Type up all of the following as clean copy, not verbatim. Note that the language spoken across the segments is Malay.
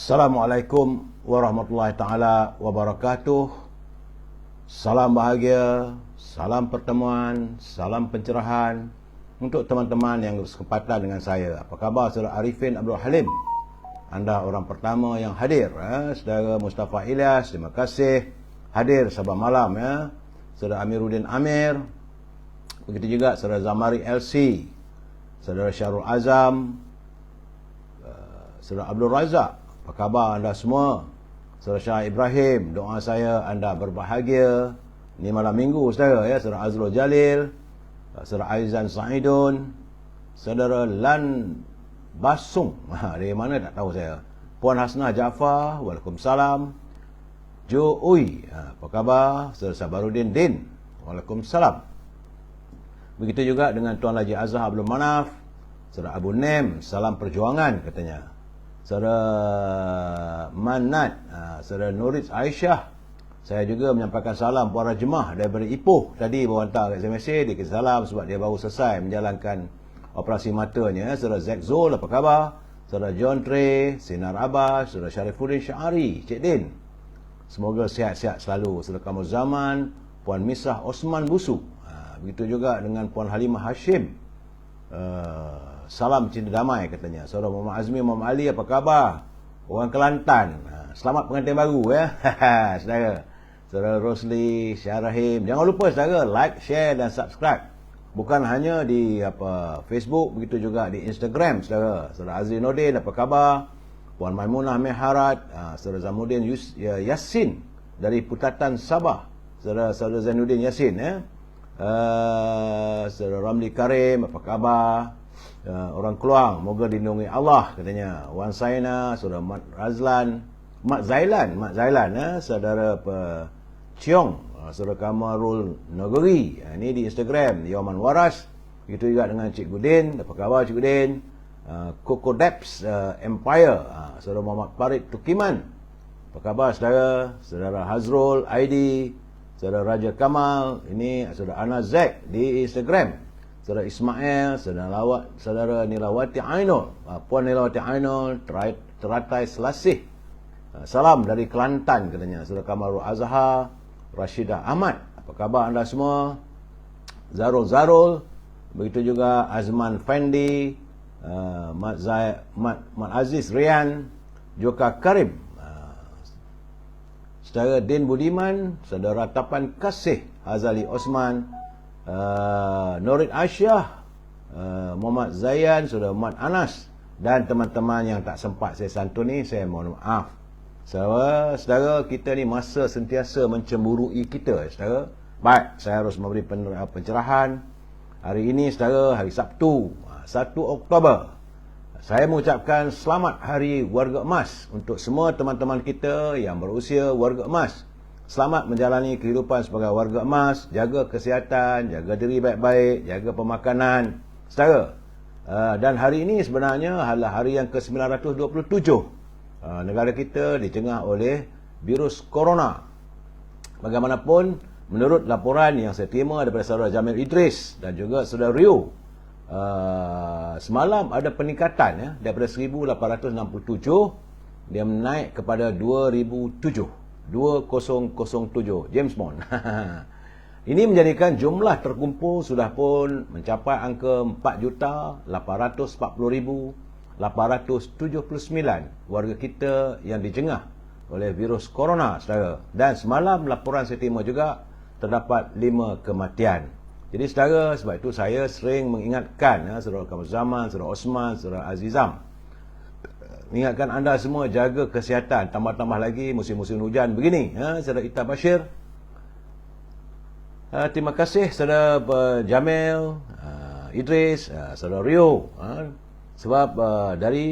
Assalamualaikum warahmatullahi taala wabarakatuh. Salam bahagia, salam pertemuan, salam pencerahan untuk teman-teman yang berkesempatan dengan saya. Apa khabar saudara Arifin Abdul Halim? Anda orang pertama yang hadir. Saudara Mustafa Ilyas, terima kasih hadir sahabat malam. Saudara Amiruddin Amir, begitu juga saudara Zamari LC, saudara Syarul Azam, saudara Abdul Razak. Apa khabar anda semua? Saudara Syah Ibrahim, doa saya anda berbahagia ni malam minggu saudara ya. Saudara Azrul Jalil, saudara Aizan Saidun, saudara Lan Basung, dari mana tak tahu saya. Puan Hasnah Jaafar, waalaikumsalam. Jo Ui, apa khabar? Saudara Sabaruddin Din, waalaikumsalam. Begitu juga dengan Tuan Haji Azhar Abdul Manaf, saudara Abu Nem, salam perjuangan katanya. Saudara Manat, saudara Nurij Aisyah, saya juga menyampaikan salam Puan Rajmah daripada Ipoh. Tadi baru hantar kat SMS, dia kata salam sebab dia baru selesai menjalankan operasi matanya. Saudara Zack Zul, apa khabar? Saudara John Trey, Sinar Abbas, saudara Syarifuddin Syahari, Cik Din, semoga sihat-sihat selalu. Saudara Kamal Zaman, Puan Misrah Osman Busu, begitu juga dengan Puan Halimah Hashim, salam cinta damai katanya. Saudara Muhammad Azmi Muhammad Ali, apa khabar? Orang Kelantan, selamat pengantin baru ya. Saudara Saudara Rosli Syarahim, jangan lupa saudara like, share dan subscribe. Bukan hanya di Facebook, begitu juga di Instagram saudara. Saudara Azri Nordin, apa khabar? Puan Maimunah Meharat, saudara Zamuddin Yasin dari Putatan Sabah, saudara Zainuddin Yasin ya. Saudara Ramli Karim, apa khabar? Orang Keluang, moga dilindungi Allah katanya. Wan Saina, saudara Mat Zailan ya. Saudara Ciong, saudara Kamarul Negeri, ini di Instagram. Yoman Waras, begitu juga dengan Cik Gudin, apa khabar Cik Gudin? Coco Depps Empire, saudara Muhammad Farid Tukiman, apa khabar saudara? Saudara Hazrul Aidi, saudara Raja Kamal, ini saudara Ana Zek di Instagram. Saudara Ismail, saudara Nilawati Ainul, Puan Nilawati Ainul, Teratai Selasih, salam dari Kelantan katanya. Saudara Kamarul Azhar, Rashidah Ahmad, apa khabar anda semua? Zarul, begitu juga Azman Fendi, Mat Aziz Rian, Joka Karim, saudara Din Budiman, saudara Tapan Kasih Hazali Osman, Nurid Aisyah, Muhammad Zayan, saudara Mat Anas, dan teman-teman yang tak sempat saya santuni, saya mohon maaf. Saudara, kita ni masa sentiasa mencemburui kita saudara. Baik, saya harus memberi pencerahan. Hari ini saudara, hari Sabtu 1 Oktober, saya mengucapkan selamat Hari Warga Emas untuk semua teman-teman kita yang berusia warga emas. Selamat menjalani kehidupan sebagai warga emas, jaga kesihatan, jaga diri baik-baik, jaga pemakanan saudara. Dan hari ini sebenarnya adalah hari yang ke-927 negara kita dicengah oleh virus corona. Bagaimanapun, menurut laporan yang saya terima daripada saudara Jamil Idris dan juga saudara Rio, semalam ada peningkatan ya, daripada 1867 dia menaik kepada 2007 James Bond. Ini menjadikan jumlah terkumpul sudah pun mencapai angka 4,840,879 warga kita yang dijengah oleh virus corona saudara. Dan semalam laporan saya terima juga terdapat 5 kematian. Jadi saudara, sebab itu saya sering mengingatkan saudara Kamal Zaman, saudara Osman, saudara Azizam, mengingatkan anda semua jaga kesihatan, tambah-tambah lagi musim-musim hujan begini. Saudara Ita Bashir, terima kasih saudara Jamil Idris, saudara Rio, sebab dari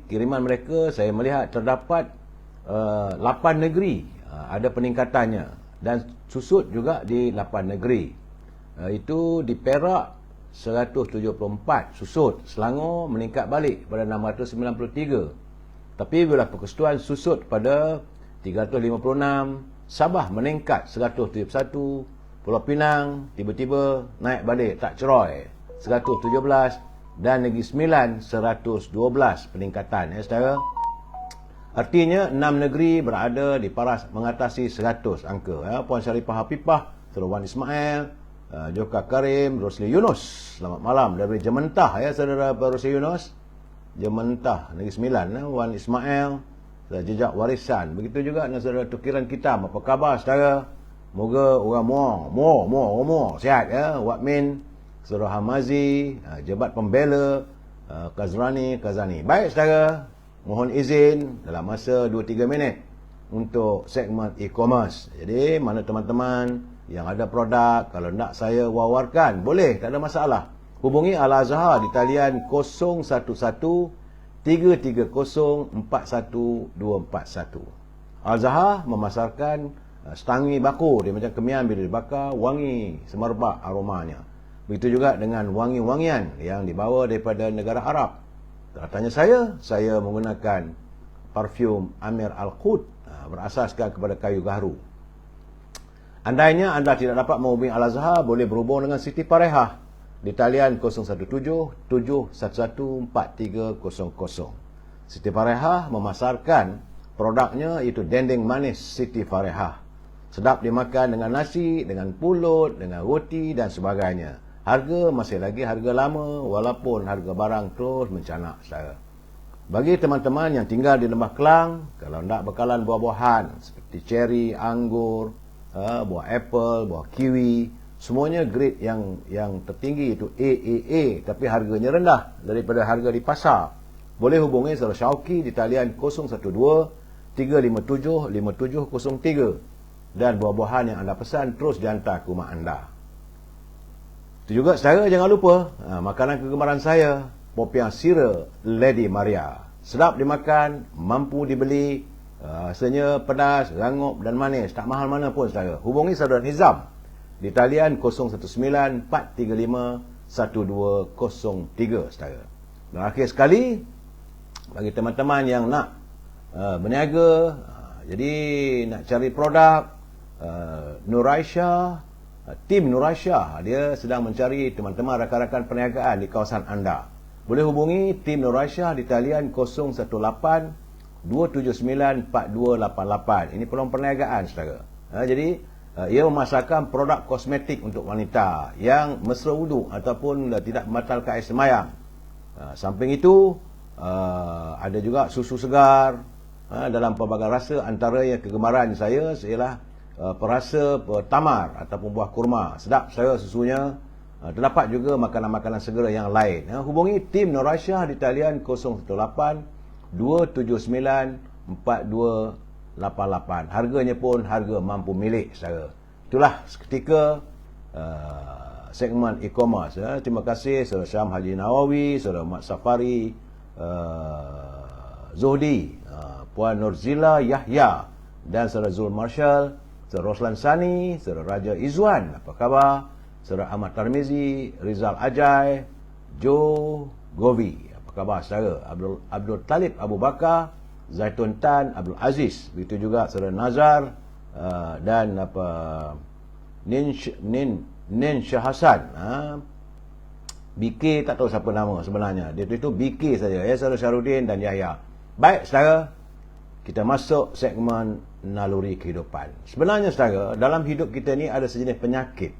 kiriman mereka saya melihat terdapat 8 negeri ada peningkatannya, dan susut juga di 8 negeri. Itu di Perak 174 susut, Selangor meningkat balik pada 693, tapi bila Persekutuan susut pada 356, Sabah meningkat 171, Pulau Pinang tiba-tiba naik balik tak ceroy 117, dan Negeri Sembilan 112 peningkatan saudara. Artinya 6 negeri berada di paras mengatasi 100 angka. Puan Syarifah Hafifah, Saudara Wan Ismail, Joka Karim, Rosli Yunus. Selamat malam dari Jementah saudara Rosli Yunus. Jementah Negeri Sembilan, Wan Ismail, Jejak Warisan. Begitu juga dengan saudara Tukiran Kitam. Apa khabar saudara? Moga orang Muar sihat Wakmin, saudara Hamazi, Jebat Pembela, Kazrani. Baik saudara, mohon izin dalam masa 2-3 minit untuk segmen e-commerce. Jadi mana teman-teman yang ada produk, kalau nak saya wawarkan, boleh, tak ada masalah. Hubungi Al-Azhar di talian 011 330 41241. Al-Azhar memasarkan setangi baku. Dia macam kemian bila dibakar, wangi, semerbak aromanya. Begitu juga dengan wangi-wangian yang dibawa daripada negara Arab. Tanya saya menggunakan parfum Amir Al-Qud, berasaskan kepada kayu gaharu. Andainya anda tidak dapat menghubungi Al-Azhar, boleh berhubung dengan Siti Farehah di talian 017-711-4300. Siti Farehah memasarkan produknya itu dendeng manis Siti Farehah. Sedap dimakan dengan nasi, dengan pulut, dengan roti dan sebagainya. Harga masih lagi harga lama walaupun harga barang terus mencanak saudara. Bagi teman-teman yang tinggal di Lembah Kelang, kalau nak bekalan buah-buahan seperti ceri, anggur, buah apple, buah kiwi, semuanya grade yang tertinggi itu AAA, tapi harganya rendah daripada harga di pasar. Boleh hubungi saudara Syauqi di talian 012-357-5703 dan buah-buahan yang anda pesan terus dihantar ke rumah anda. Itu juga saudara, jangan lupa makanan kegemaran saya, popiah sira Lady Maria. Sedap dimakan, mampu dibeli, rasanya pedas, rangup dan manis, tak mahal mana pun saudara. Hubungi saudara Nizam di talian 019-435-1203 saudara. Dan akhir sekali, bagi teman-teman yang nak berniaga, jadi nak cari produk, Nur Aisyah, tim Nur Aisyah, dia sedang mencari teman-teman rakan-rakan perniagaan di kawasan anda. Boleh hubungi tim Nur Aisyah di talian 018-279-4288. Ini peluang perniagaan saudara. Jadi ia memasarkan produk kosmetik untuk wanita yang mesra wuduk ataupun tidak membatalkan air semayang. Samping itu ada juga susu segar dalam pelbagai rasa. Antara yang kegemaran saya ialah perasa tamar ataupun buah kurma. Sedap saya susunya. Terdapat juga makanan-makanan segera yang lain. Hubungi tim Nur Aisyah di talian 018-279-4288. Harganya pun harga mampu milik saudara. Itulah seketika segmen e-commerce. Terima kasih saudara Syam Haji Nawawi, saudara Mat Safari, Zuhdi, Puan Nurzila Yahya dan saudara Zul Marshall, saudara Roslan Sani, saudara Raja Izwan, apa khabar? Saudara Ahmad Tarmizi, Rizal Ajay, Joe Govi, apa khabar saudara? Abdul Talib Abu Bakar, Zaitun Tan, Abdul Aziz. Begitu juga saudara Nazar dan Nin Shah Hassan. BK tak tahu siapa nama sebenarnya. Dia itu BK saja. Saudara Syarudin dan Yahya. Baik saudara, kita masuk segmen naluri kehidupan. Sebenarnya saudara, dalam hidup kita ni ada sejenis penyakit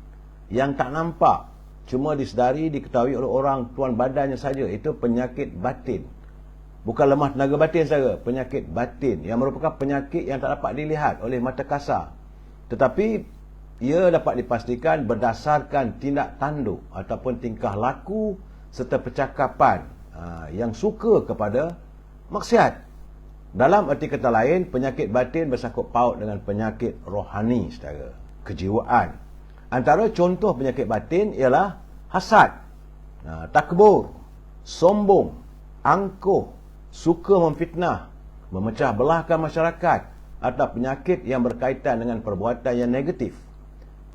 yang tak nampak, cuma disedari, diketahui oleh orang tuan badannya saja. Itu penyakit batin. Bukan lemah tenaga batin saudara, penyakit batin yang merupakan penyakit yang tak dapat dilihat oleh mata kasar, tetapi ia dapat dipastikan berdasarkan tindak tanduk ataupun tingkah laku serta percakapan yang suka kepada maksiat. Dalam erti kata lain, penyakit batin bersangkut paut dengan penyakit rohani saudara, kejiwaan. Antara contoh penyakit batin ialah hasad, takbur, sombong, angkuh, suka memfitnah, memecah belahkan masyarakat, atau penyakit yang berkaitan dengan perbuatan yang negatif.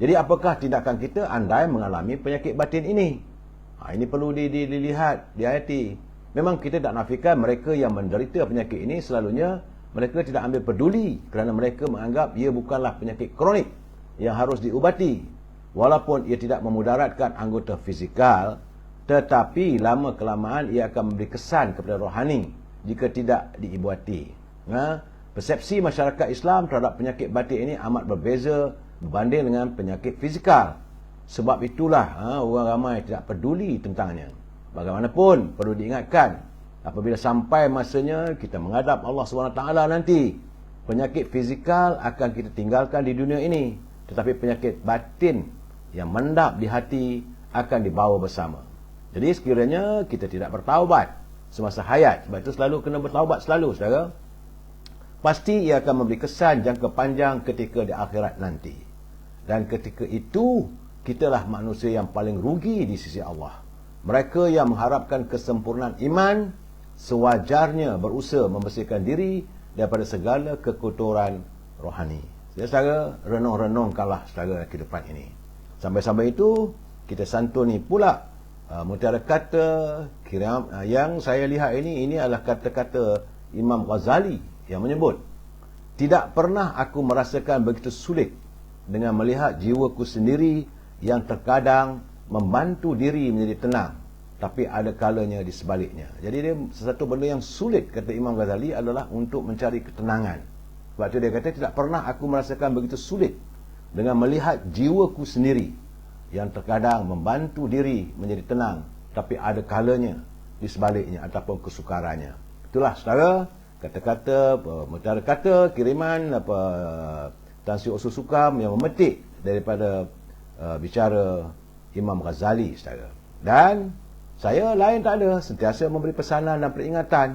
Jadi apakah tindakan kita andai mengalami penyakit batin ini? Ini perlu dilihat, dihayati. Memang kita tak nafikan mereka yang menderita penyakit ini selalunya mereka tidak ambil peduli kerana mereka menganggap ia bukanlah penyakit kronik yang harus diubati. Walaupun ia tidak memudaratkan anggota fizikal, tetapi lama kelamaan ia akan memberi kesan kepada rohani jika tidak diubati. Persepsi masyarakat Islam terhadap penyakit batin ini amat berbeza berbanding dengan penyakit fizikal. Sebab itulah orang ramai tidak peduli tentangnya. Bagaimanapun perlu diingatkan, apabila sampai masanya kita menghadap Allah SWT nanti, penyakit fizikal akan kita tinggalkan di dunia ini, tetapi penyakit batin yang mendap di hati akan dibawa bersama. Jadi sekiranya kita tidak bertaubat semasa hayat, sebab itu selalu kena bertaubat selalu, saudara, pasti ia akan memberi kesan jangka panjang ketika di akhirat nanti. Dan ketika itu, kitalah manusia yang paling rugi di sisi Allah. Mereka yang mengharapkan kesempurnaan iman sewajarnya berusaha membersihkan diri daripada segala kekotoran rohani. Saudara, renung-renungkanlah saudara kehidupan ini. Sampai-sampai itu, kita santuni pula mutiara kata yang saya lihat ini adalah kata-kata Imam Ghazali yang menyebut, tidak pernah aku merasakan begitu sulit dengan melihat jiwaku sendiri yang terkadang membantu diri menjadi tenang, tapi ada kalanya di sebaliknya. Jadi dia sesuatu benda yang sulit, kata Imam Ghazali, adalah untuk mencari ketenangan. Sebab itu dia kata, tidak pernah aku merasakan begitu sulit dengan melihat jiwaku sendiri yang terkadang membantu diri menjadi tenang, tapi ada kalanya di sebaliknya ataupun kesukarannya. Itulah saudara, kata-kata, mutiara kata, kiriman Tan Sri Oso Sukam yang memetik daripada bicara Imam Ghazali, saudara. Dan saya lain tak ada, sentiasa memberi pesanan dan peringatan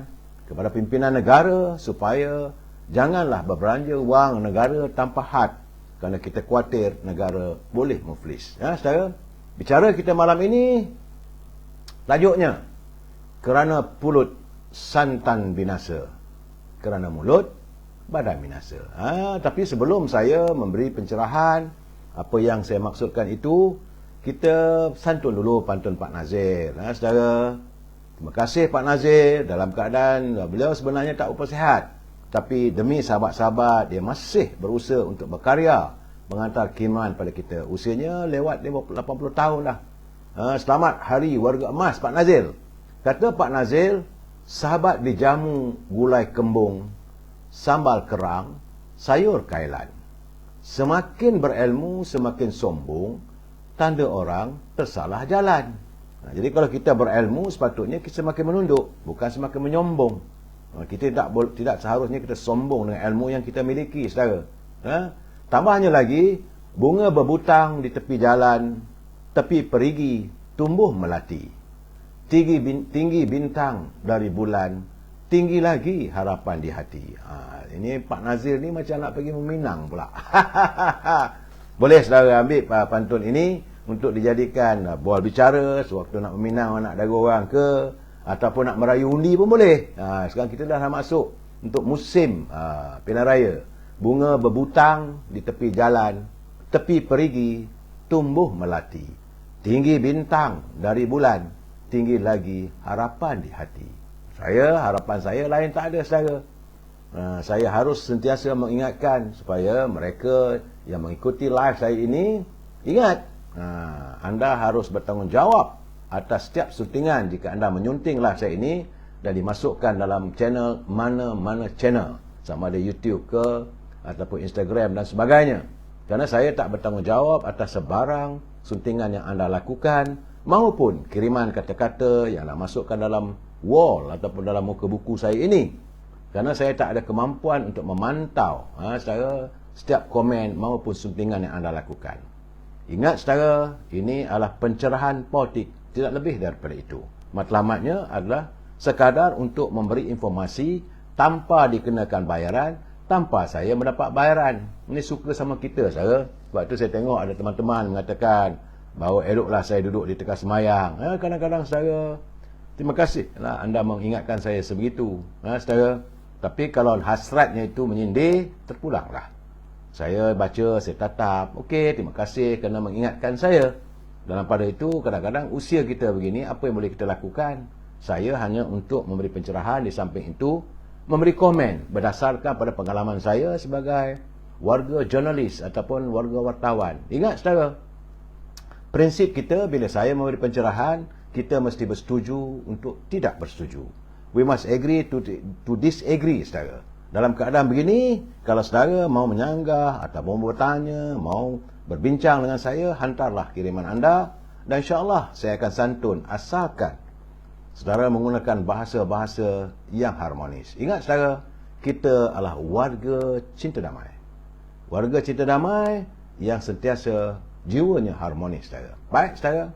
kepada pimpinan negara supaya janganlah berbelanja wang negara tanpa had, kerana kita khawatir negara boleh muflis. Saudara, bicara kita malam ini tajuknya, kerana pulut santan binasa, kerana mulut badan binasa. Tapi sebelum saya memberi pencerahan apa yang saya maksudkan itu, kita santun dulu pantun Pak Nazir. Saudara, terima kasih Pak Nazir, dalam keadaan beliau sebenarnya tak upah sihat, tapi demi sahabat-sahabat dia masih berusaha untuk berkarya menghantar khidmat pada kita. Usianya lewat 80 tahun dah. Selamat Hari Warga Emas Pak Nazir. Kata Pak Nazir, sahabat dijamu gulai kembung, sambal kerang, sayur kailan. Semakin berilmu, semakin sombong, tanda orang tersalah jalan. Jadi kalau kita berilmu, sepatutnya kita semakin menunduk, bukan semakin menyombong. Kita tidak seharusnya kita sombong dengan ilmu yang kita miliki, saudara. Tambahnya lagi, bunga berbutang di tepi jalan, tepi perigi tumbuh melati. Tinggi bintang dari bulan, tinggi lagi harapan di hati. Ini Pak Nazir ni macam nak pergi meminang pula. Boleh saudara ambil pantun ini untuk dijadikan bual bicara sewaktu nak meminang anak dara orang ke, ataupun nak merayu undi pun boleh. Sekarang kita dah masuk untuk musim pilihan raya. Bunga berbutang di tepi jalan, tepi perigi tumbuh melati. Tinggi bintang dari bulan, tinggi lagi harapan di hati. Harapan saya lain tak ada, saudara. Saya harus sentiasa mengingatkan supaya mereka yang mengikuti live saya ini ingat, anda harus bertanggungjawab atas setiap syutingan jika anda menyunting live saya ini dan dimasukkan dalam channel mana-mana channel, sama ada YouTube ke ataupun Instagram dan sebagainya. Kerana saya tak bertanggungjawab atas sebarang suntingan yang anda lakukan maupun kiriman kata-kata yang anda masukkan dalam wall ataupun dalam muka buku saya ini. Kerana saya tak ada kemampuan untuk memantau secara setiap komen maupun suntingan yang anda lakukan. Ingat saudara, ini adalah pencerahan politik, tidak lebih daripada itu. Matlamatnya adalah sekadar untuk memberi informasi tanpa dikenakan bayaran, tanpa saya mendapat bayaran. Ini suka sama kita, saudara. Sebab itu saya tengok ada teman-teman mengatakan bahawa eloklah saya duduk di tengah semayang. Kadang-kadang saudara, terima kasihlah anda mengingatkan saya sebegitu, saudara. Tapi kalau hasratnya itu menyindir, terpulanglah. Saya baca, saya tatap. Okey, terima kasih kerana mengingatkan saya. Dalam pada itu, kadang-kadang usia kita begini, apa yang boleh kita lakukan? Saya hanya untuk memberi pencerahan, di samping itu memberi komen berdasarkan pada pengalaman saya sebagai warga jurnalis ataupun warga wartawan. Ingat saudara, prinsip kita bila saya memberi pencerahan, kita mesti bersetuju untuk tidak bersetuju. We must agree to disagree, saudara. Dalam keadaan begini, kalau saudara mau menyanggah ataupun bertanya, mau berbincang dengan saya, hantarlah kiriman anda dan insya-Allah saya akan santun asalkan saudara menggunakan bahasa-bahasa yang harmonis. Ingat saudara, kita adalah warga cinta damai. Warga cinta damai yang sentiasa jiwanya harmonis saudara. Baik saudara,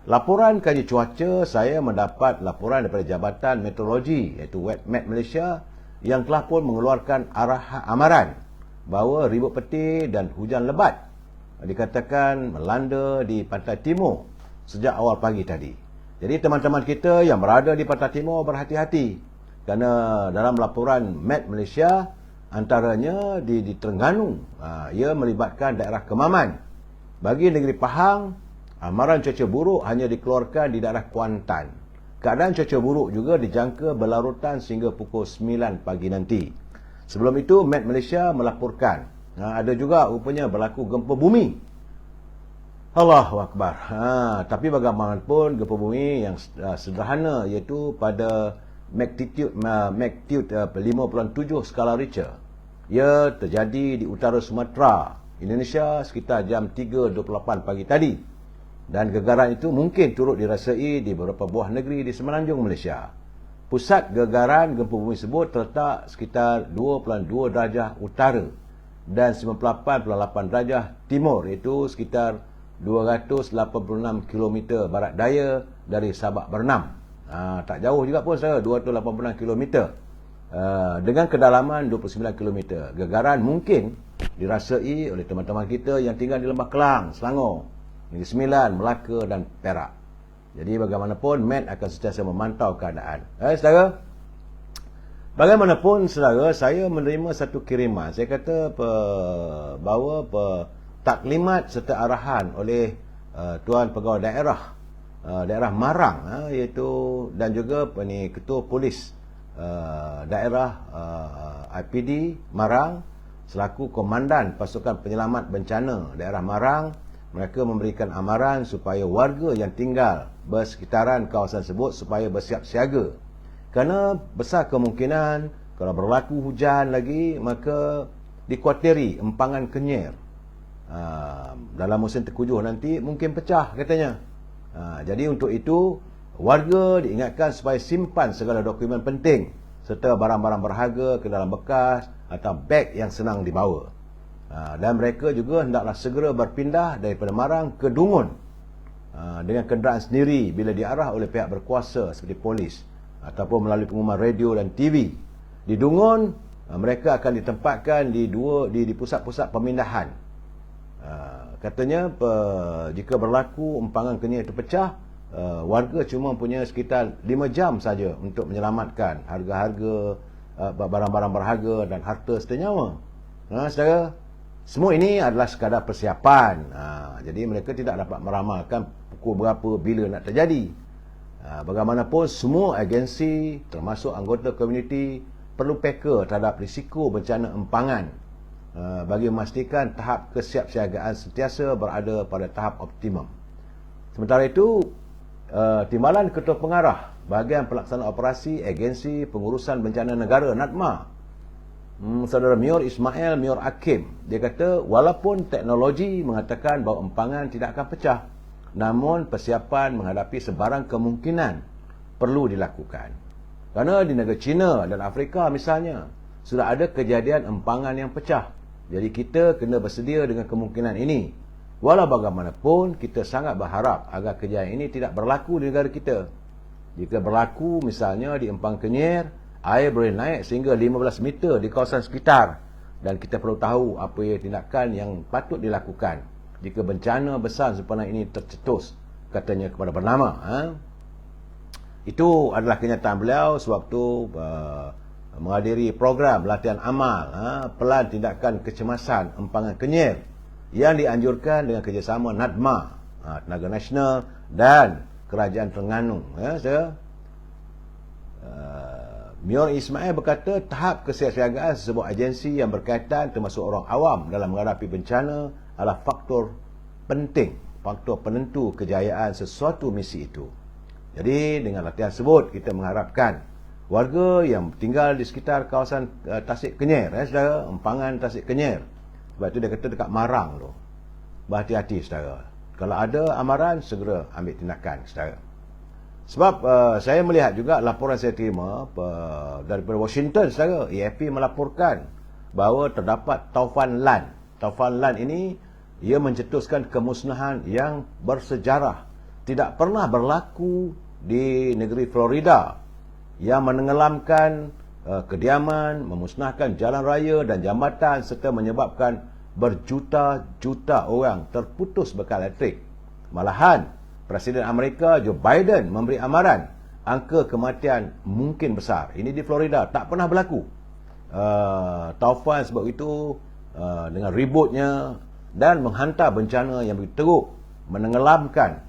laporan kaji cuaca, saya mendapat laporan daripada Jabatan Meteorologi iaitu WetMet Malaysia yang telah pun mengeluarkan amaran bahawa ribut peti dan hujan lebat dikatakan melanda di pantai timur sejak awal pagi tadi. Jadi teman-teman kita yang berada di pantai timur berhati-hati kerana dalam laporan Met Malaysia antaranya di Terengganu, ia melibatkan daerah Kemaman. Bagi negeri Pahang, amaran cuaca buruk hanya dikeluarkan di daerah Kuantan. Keadaan cuaca buruk juga dijangka berlarutan sehingga pukul 9 pagi nanti. Sebelum itu, Met Malaysia melaporkan ada juga rupanya berlaku gempa bumi. Allahu Akbar. Tapi bagaimanapun gempa bumi yang sederhana iaitu pada magnitude 5.7 skala Richter. Ia terjadi di utara Sumatera, Indonesia sekitar jam 3.28 pagi tadi. Dan gegaran itu mungkin turut dirasai di beberapa buah negeri di semenanjung Malaysia. Pusat gegaran gempa bumi tersebut terletak sekitar 2.2 darjah utara dan 98.8 darjah timur, iaitu sekitar 286 km barat daya dari Sabak Bernam. Tak jauh juga pun saya, 286 km. Dengan kedalaman 29 km. Gegaran mungkin dirasai oleh teman-teman kita yang tinggal di Lembah Kelang, Selangor, Negeri Sembilan, Melaka dan Perak. Jadi bagaimanapun Met akan sentiasa memantau keadaan. Saudara, bagaimanapun saudara, saya menerima satu kiriman. Saya kata bahawa taklimat serta arahan oleh Tuan Pegawai daerah Marang, iaitu dan juga Ketua Polis daerah IPD Marang selaku Komandan Pasukan Penyelamat Bencana daerah Marang. Mereka memberikan amaran supaya warga yang tinggal bersekitaran kawasan tersebut supaya bersiap siaga. Kerana besar kemungkinan kalau berlaku hujan lagi, maka dikuatiri empangan kenyir dalam musim terkujuh nanti mungkin pecah katanya. Jadi untuk itu, warga diingatkan supaya simpan segala dokumen penting serta barang-barang berharga ke dalam bekas atau beg yang senang dibawa. Dan mereka juga hendaklah segera berpindah daripada Marang ke Dungun dengan kenderaan sendiri bila diarah oleh pihak berkuasa seperti polis ataupun melalui pengumuman radio dan TV. Di Dungun, mereka akan ditempatkan di pusat-pusat pemindahan. Katanya jika berlaku empangan kenyir itu pecah, warga cuma punya sekitar 5 jam saja untuk menyelamatkan harga-harga barang-barang berharga dan harta senyawa. Saudara, semua ini adalah sekadar persiapan. Jadi mereka tidak dapat meramalkan pukul berapa bila nak terjadi. Bagaimanapun semua agensi termasuk anggota komuniti perlu peka terhadap risiko bencana empangan bagi memastikan tahap kesiapsiagaan sentiasa berada pada tahap optimum. Sementara itu, Timbalan Ketua Pengarah Bahagian Pelaksana Operasi Agensi Pengurusan Bencana Negara NADMA, Saudara Mior Ismail Mior Hakim, dia kata walaupun teknologi mengatakan bahawa empangan tidak akan pecah, namun persiapan menghadapi sebarang kemungkinan perlu dilakukan. Kerana di negara China dan Afrika misalnya, sudah ada kejadian empangan yang pecah. Jadi kita kena bersedia dengan kemungkinan ini. Walau bagaimanapun, kita sangat berharap agar kejadian ini tidak berlaku di negara kita. Jika berlaku misalnya di Empang Kenyir, air boleh naik sehingga 15 meter di kawasan sekitar. Dan kita perlu tahu apa tindakan yang patut dilakukan jika bencana besar seperti ini tercetus, katanya kepada bernama. Itu adalah kenyataan beliau sewaktu menghadiri program latihan amal pelan tindakan kecemasan empangan kenyir yang dianjurkan dengan kerjasama NADMA, Tenaga Nasional dan Kerajaan Terengganu. Mior Ismail berkata tahap kesiapsiagaan sebuah agensi yang berkaitan termasuk orang awam dalam menghadapi bencana adalah faktor penting, faktor penentu kejayaan sesuatu misi itu. Jadi dengan latihan tersebut kita mengharapkan warga yang tinggal di sekitar kawasan Tasik Kenyer, saudara, empangan Tasik Kenyer. Sebab itu dia kata dekat Marang tu. Berhati-hati, saudara. Kalau ada amaran, segera ambil tindakan, saudara. Sebab saya melihat juga laporan saya terima daripada Washington, saudara. AFP melaporkan bahawa terdapat taufan lan. Taufan lan ini, ia mencetuskan kemusnahan yang bersejarah. Tidak pernah berlaku di negeri Florida, yang menenggelamkan kediaman, memusnahkan jalan raya dan jambatan serta menyebabkan berjuta-juta orang terputus bekal elektrik. Malahan, Presiden Amerika Joe Biden memberi amaran angka kematian mungkin besar. Ini di Florida, tak pernah berlaku. Taufan sebab itu dengan ributnya dan menghantar bencana yang begitu teruk, menenggelamkan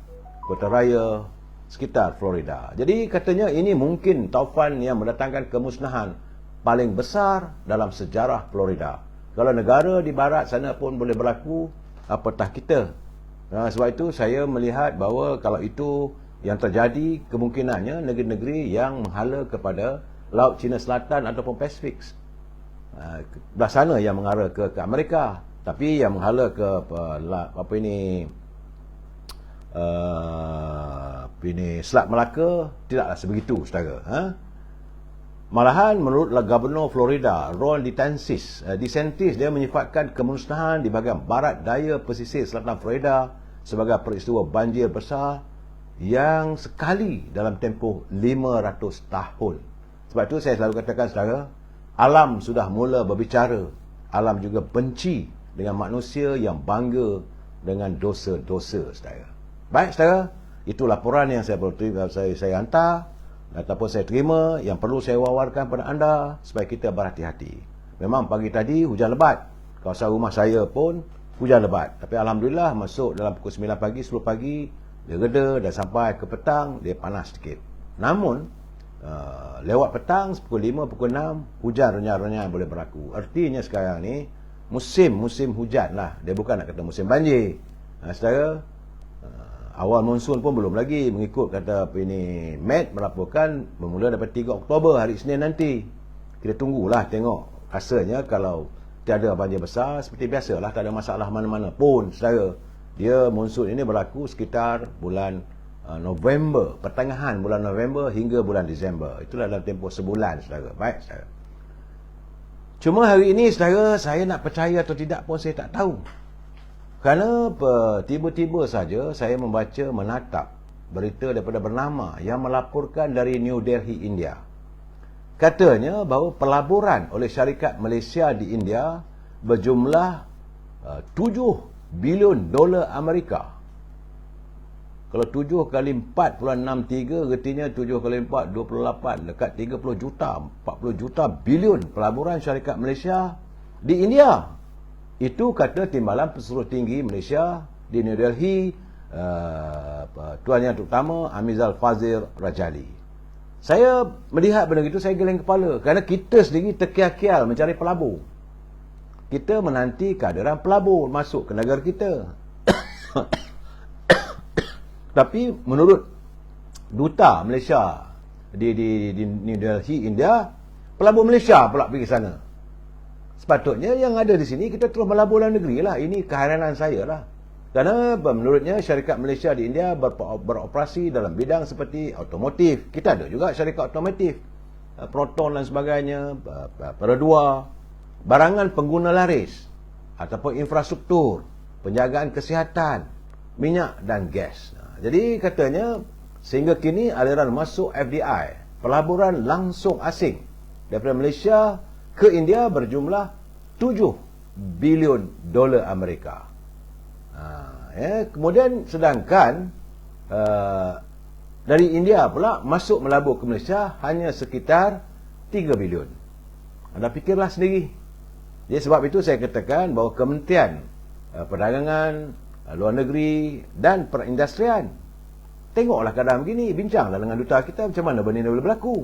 kota raya sekitar Florida. Jadi katanya ini mungkin taufan yang mendatangkan kemusnahan paling besar dalam sejarah Florida. Kalau negara di barat sana pun boleh berlaku, apatah kita. Sebab itu saya melihat bahawa kalau itu yang terjadi, kemungkinannya negeri-negeri yang menghala kepada Laut Cina Selatan ataupun Pasifik. Belah sana yang mengarah ke Amerika. Tapi yang menghala ke Selat Melaka tidaklah sebegitu, saudara. Malahan menurut Gubernur Florida Ron DeSantis, dia menyifatkan kemusnahan di bahagian barat daya pesisir selatan Florida sebagai peristiwa banjir besar yang sekali dalam tempoh 500 tahun. Sebab itu saya selalu katakan, saudara, alam sudah mula berbicara. Alam juga benci dengan manusia yang bangga dengan dosa-dosa, saudara. Baik, saudara, itu laporan yang saya hantar ataupun saya terima, yang perlu saya wawarkan kepada anda supaya kita berhati-hati. Memang pagi tadi hujan lebat. Kawasan rumah saya pun hujan lebat. Tapi alhamdulillah masuk dalam pukul 9 pagi, 10 pagi dia reda, dan sampai ke petang dia panas sedikit. Namun lewat petang pukul 5, pukul 6 hujan renyah-renyah boleh berlaku. Artinya sekarang ni musim hujan lah. Dia bukan nak kata musim banjir. Saudara, awal monsun pun belum lagi, mengikut kata Met melaporkan bermula daripada 3 Oktober hari Isnin nanti. Kita tunggulah tengok. Rasanya kalau tiada banjir besar, seperti biasalah, tak ada masalah mana-mana pun, saudara. Dia monsun ini berlaku sekitar bulan November, pertengahan bulan November hingga bulan Disember. Itulah dalam tempoh sebulan, saudara. Baik, saudara. Cuma hari ini, saudara, saya nak percaya atau tidak pun saya tak tahu. Kerana tiba-tiba saja saya menatap berita daripada bernama yang melaporkan dari New Delhi, India. Katanya bahawa pelaburan oleh syarikat Malaysia di India berjumlah 7 bilion dolar Amerika. Kalau 7 kali 4.63, artinya 7 kali 4, 28, dekat 30 juta, 40 juta bilion pelaburan syarikat Malaysia di India. Itu kata Timbalan Pesuruh Tinggi Malaysia di New Delhi, Tuan Yang Utama Amizal Fazil Rajali. Saya melihat benda itu, saya geleng kepala. Kerana kita sendiri terkial-kial mencari pelabur. Kita menanti kehadiran pelabur masuk ke negara kita. Tapi menurut Duta Malaysia di New Delhi, India, pelabur Malaysia pula pergi sana. Sepatutnya yang ada di sini kita terus melabur dalam negeri lah. Ini keheranan saya lah. Kerana menurutnya syarikat Malaysia di India beroperasi dalam bidang seperti otomotif. Kita ada juga syarikat otomotif, Proton dan sebagainya, Peradua, barangan pengguna laris ataupun infrastruktur, penjagaan kesihatan, minyak dan gas. Jadi katanya sehingga kini aliran masuk FDI, pelaburan langsung asing daripada Malaysia ke India berjumlah 7 bilion dolar Amerika. Kemudian sedangkan dari India pula masuk melabur ke Malaysia hanya sekitar 3 bilion. Anda fikirlah sendiri. Jadi sebab itu saya katakan bahawa Kementerian Perdagangan, Luar Negeri dan Perindustrian, tengoklah keadaan begini, bincanglah dengan duta kita macam mana benda ini boleh berlaku.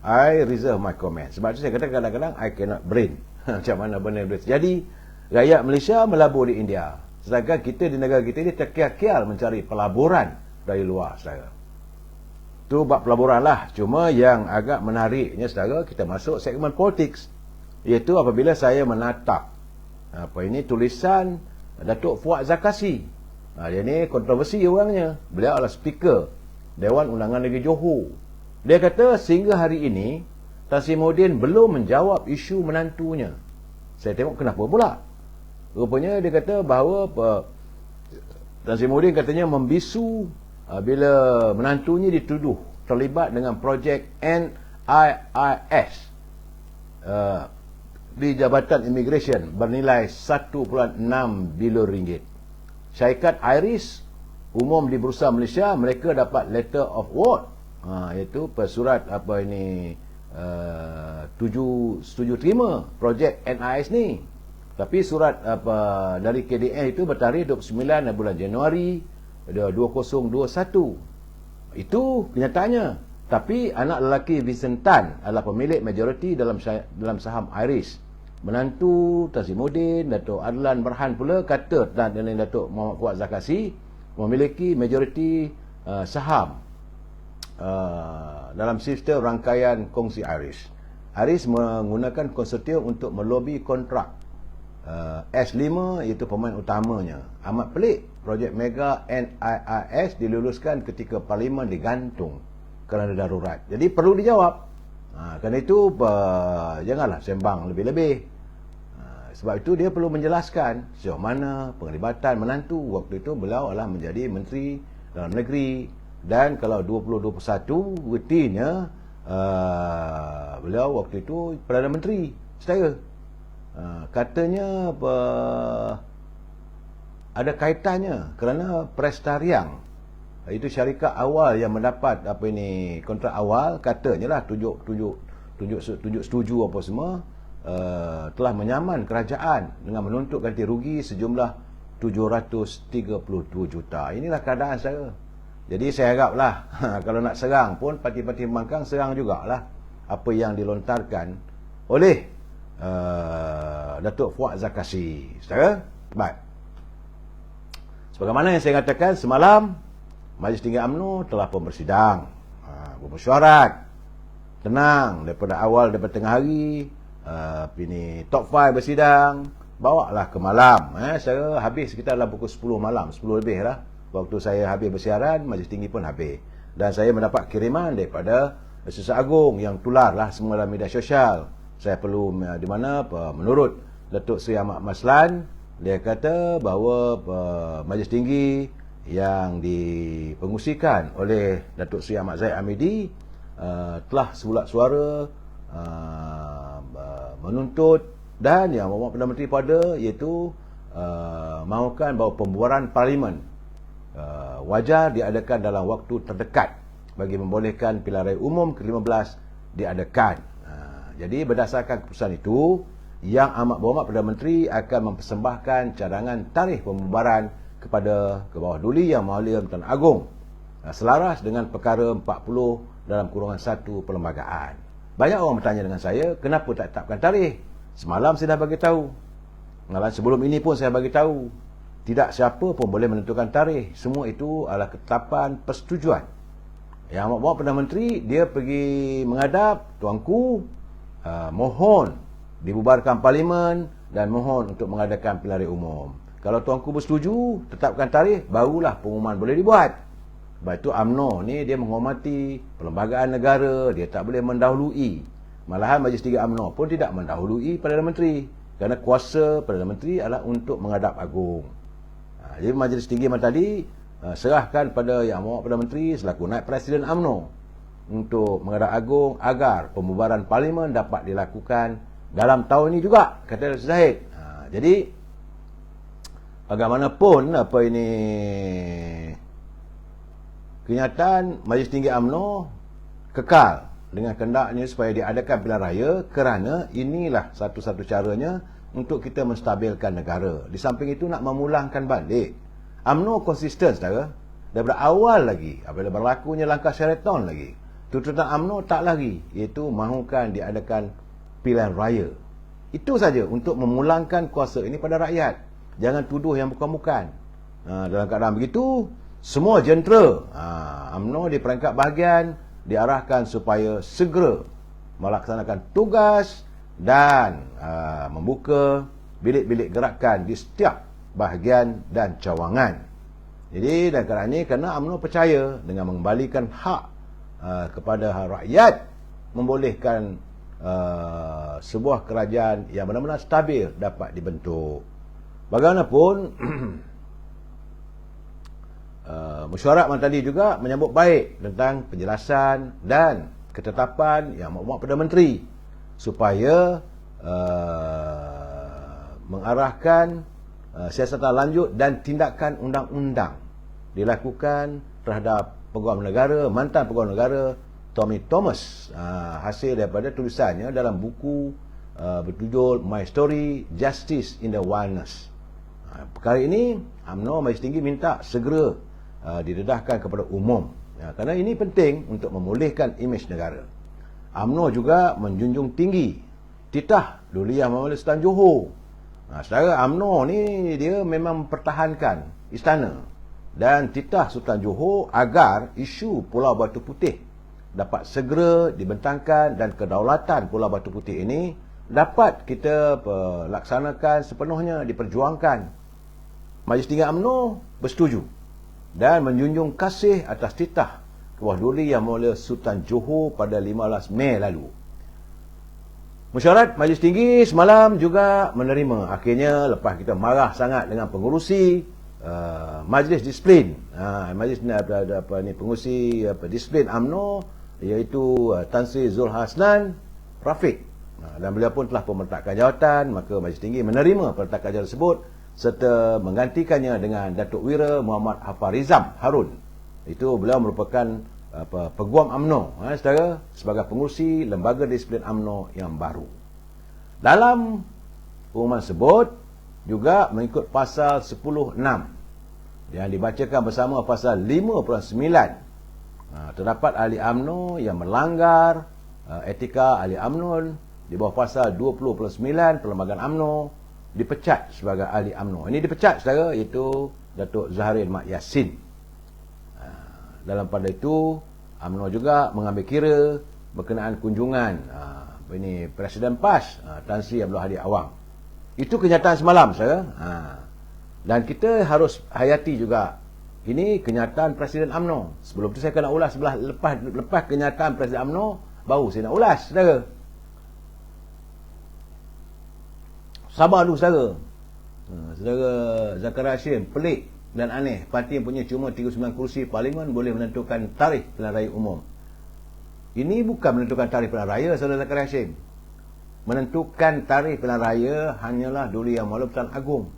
I reserve my comment. Sebab itu saya kata kadang-kadang I cannot brain macam mana benda boleh terjadi. Rakyat Malaysia melabur di India, sedangkan kita di negara kita ini terkial-kial mencari pelaburan dari luar, saudara. Itu bab pelaburan lah. Cuma yang agak menariknya saudara, kita masuk segmen politik, iaitu apabila saya menatap tulisan Datuk Fuad Zakasi. Dia ni kontroversi orangnya. Beliau adalah speaker Dewan Undangan Negeri Johor. Dia kata sehingga hari ini Tan Sri Muhyiddin belum menjawab isu menantunya. Saya tengok kenapa pula. Rupanya dia kata bahawa Tan Sri Muhyiddin katanya membisu bila menantunya dituduh terlibat dengan projek NIIS di Jabatan Immigration bernilai 1.6 bilion ringgit. Syarikat Iris umum di Bursa Malaysia, mereka dapat letter of award, iaitu surat setuju terima projek NIS ni. Tapi surat dari KDN itu bertarikh 29 bulan Januari 2021. Itu kenyataannya. Tapi anak lelaki Vincent Tan adalah pemilik majoriti dalam saham Iris. Menantu Tan Sri Muhyiddin, Datuk Adlan Berhan pula kata Datuk Muhammad Fuad Zakasi memiliki majoriti saham dalam sistem rangkaian kongsi Iris. Iris menggunakan konsortium untuk melobi kontrak S5, iaitu pemain utamanya. Amat pelik, projek mega NIIS diluluskan ketika Parlimen digantung kerana darurat. Jadi perlu dijawab. Kerana itu janganlah sembang lebih-lebih. Sebab itu dia perlu menjelaskan sejauh mana penglibatan menantu. Waktu itu beliau adalah menjadi Menteri Dalam Negeri, dan kalau 2021 rutinya beliau waktu itu Perdana Menteri saya. Katanya ada kaitannya kerana Prestariang, itu syarikat awal yang mendapat kontrak awal, katanya lah tunjuk setuju apa semua, telah menyaman kerajaan dengan menuntut ganti rugi sejumlah 732 juta. Inilah keadaan saya. Jadi saya haraplah kalau nak serang pun parti-parti pembangkang serang jugalah apa yang dilontarkan oleh Datuk Fuad Zakasi. Saudara, baik. Sebagaimana yang saya katakan semalam, Majlis Tinggi UMNO telah pun bersidang, bermesyuarat tenang daripada awal, daripada tengah hari. Top 5 bersidang, bawalah ke malam. Saya habis sekitar dalam pukul 10 malam, 10 lebih lah. Waktu saya habis bersiaran, Majlis Tinggi pun habis. Dan saya mendapat kiriman daripada Sesat Agung yang tular lah semua dalam media sosial. Saya perlu di mana menurut Datuk Seri Ahmad Maslan, dia kata bahawa Majlis Tinggi yang dipengusikan oleh Datuk Seri Ahmad Zahid Hamidi telah sebulat suara menuntut dan yang Bapak Perdana Menteri pada, iaitu mahukan bahawa pembubaran Parlimen wajar diadakan dalam waktu terdekat bagi membolehkan pilihan raya umum ke-15 diadakan. Jadi berdasarkan keputusan itu, Yang Amat Berhormat Perdana Menteri akan mempersembahkan cadangan tarikh pembubaran kepada Kebawah Duli Yang Mulia Tuan Agong selaras dengan perkara 40 dalam kurungan 1 perlembagaan. Banyak orang bertanya dengan saya, kenapa tak tetapkan tarikh? Semalam saya dah bagi tahu. Sebelum ini pun saya bagi tahu. Tidak siapa pun boleh menentukan tarikh. Semua itu adalah ketetapan persetujuan. Yang Amat Berhormat Perdana Menteri, dia pergi menghadap tuanku, mohon dibubarkan Parlimen dan mohon untuk mengadakan pilihan raya umum. Kalau tuanku bersetuju, tetapkan tarikh, barulah pengumuman boleh dibuat. Sebab itu UMNO ni dia menghormati perlembagaan negara, dia tak boleh mendahului. Malahan Majlis Tinggi UMNO pun tidak mendahului Perdana Menteri, kerana kuasa Perdana Menteri adalah untuk menghadap Agung. Jadi Majlis Tinggi tadi serahkan pada Yang Amat Perdana Menteri selaku naib Presiden UMNO untuk menghadap Agung agar pembubaran Parlimen dapat dilakukan dalam tahun ini juga, kata Datuk Zahid. Jadi bagaimanapun kenyataan Majlis Tinggi UMNO kekal dengan kehendaknya supaya diadakan pilihan raya, kerana inilah satu-satu caranya untuk kita menstabilkan negara. Di samping itu nak memulangkan balik. UMNO konsisten, saudara. Daripada awal lagi, apabila berlakunya langkah Sheraton lagi, tuntutan UMNO tak lagi, iaitu mahukan diadakan pilihan raya. Itu saja untuk memulangkan kuasa ini pada rakyat. Jangan tuduh yang bukan-bukan. Dalam keadaan begitu, semua jentera UMNO di perangkat bahagian diarahkan supaya segera melaksanakan tugas dan membuka bilik-bilik gerakan di setiap bahagian dan cawangan. Jadi dan kerana ini, kerana UMNO percaya dengan mengembalikan hak kepada rakyat, membolehkan sebuah kerajaan yang benar-benar stabil dapat dibentuk. Bagaimanapun mesyuarat malam tadi juga menyambut baik tentang penjelasan dan ketetapan yang maklumat Perdana Menteri supaya mengarahkan siasatan lanjut dan tindakan undang-undang dilakukan terhadap Pegawai Negara, mantan Pegawai Negara Tommy Thomas, hasil daripada tulisannya dalam buku berjudul My Story, Justice in the Wilderness. Perkara ini UMNO Majlis Tinggi minta segera didedahkan kepada umum, kerana ini penting untuk memulihkan imej negara. UMNO juga menjunjung tinggi titah Duli Yang Mulia Sultan Johor. Saudara, UMNO ni dia memang mempertahankan istana dan titah Sultan Johor agar isu Pulau Batu Putih dapat segera dibentangkan dan kedaulatan Pulau Batu Putih ini dapat kita laksanakan sepenuhnya, diperjuangkan. Majlis Tinggi UMNO bersetuju dan menjunjung kasih atas titah Ketua Duli Yang Mulia Sultan Johor pada 15 Mei lalu. Mesyuarat Majlis Tinggi semalam juga menerima, akhirnya lepas kita marah sangat dengan pengurusi Majlis Disiplin, pengurusi disiplin UMNO, iaitu Tan Sri Zulhasnan Rafiq, dan beliau pun telah memeletakkan jawatan, maka Majlis Tinggi menerima peletakan jawatan tersebut serta menggantikannya dengan Datuk Wira Muhammad Hafarizam Harun. Itu beliau merupakan peguam UMNO, saudara, sebagai pengurusi lembaga disiplin UMNO yang baru. Dalam pengumuman tersebut juga mengikut pasal 10(6) yang dibacakan bersama pasal 5/9, terdapat ahli UMNO yang melanggar etika ahli UMNO di bawah pasal 20/9 Perlembagaan UMNO dipecat sebagai ahli UMNO. Ini dipecat, saudara, iaitu Datuk Zaharil Mak Yassin. Dalam pada itu UMNO juga mengambil kira berkenaan kunjungan ini Presiden PAS Tan Sri Abdul Hadi Awang. Itu kenyataan semalam, saudara. Dan kita harus hayati juga ini kenyataan Presiden UMNO. Sebelum itu saya kena ulas lepas kenyataan Presiden UMNO, baru saya nak ulas, saudara. Sabar dulu, saudara. Saudara Zakaria Hashim, pelik dan aneh. Parti yang punya cuma 39 kursi parlimen boleh menentukan tarikh pilihan raya umum. Ini bukan menentukan tarikh pilihan raya, saudara Zakaria Hashim. Menentukan tarikh pilihan raya hanyalah Duli Yang Mulia Pertuan Agong.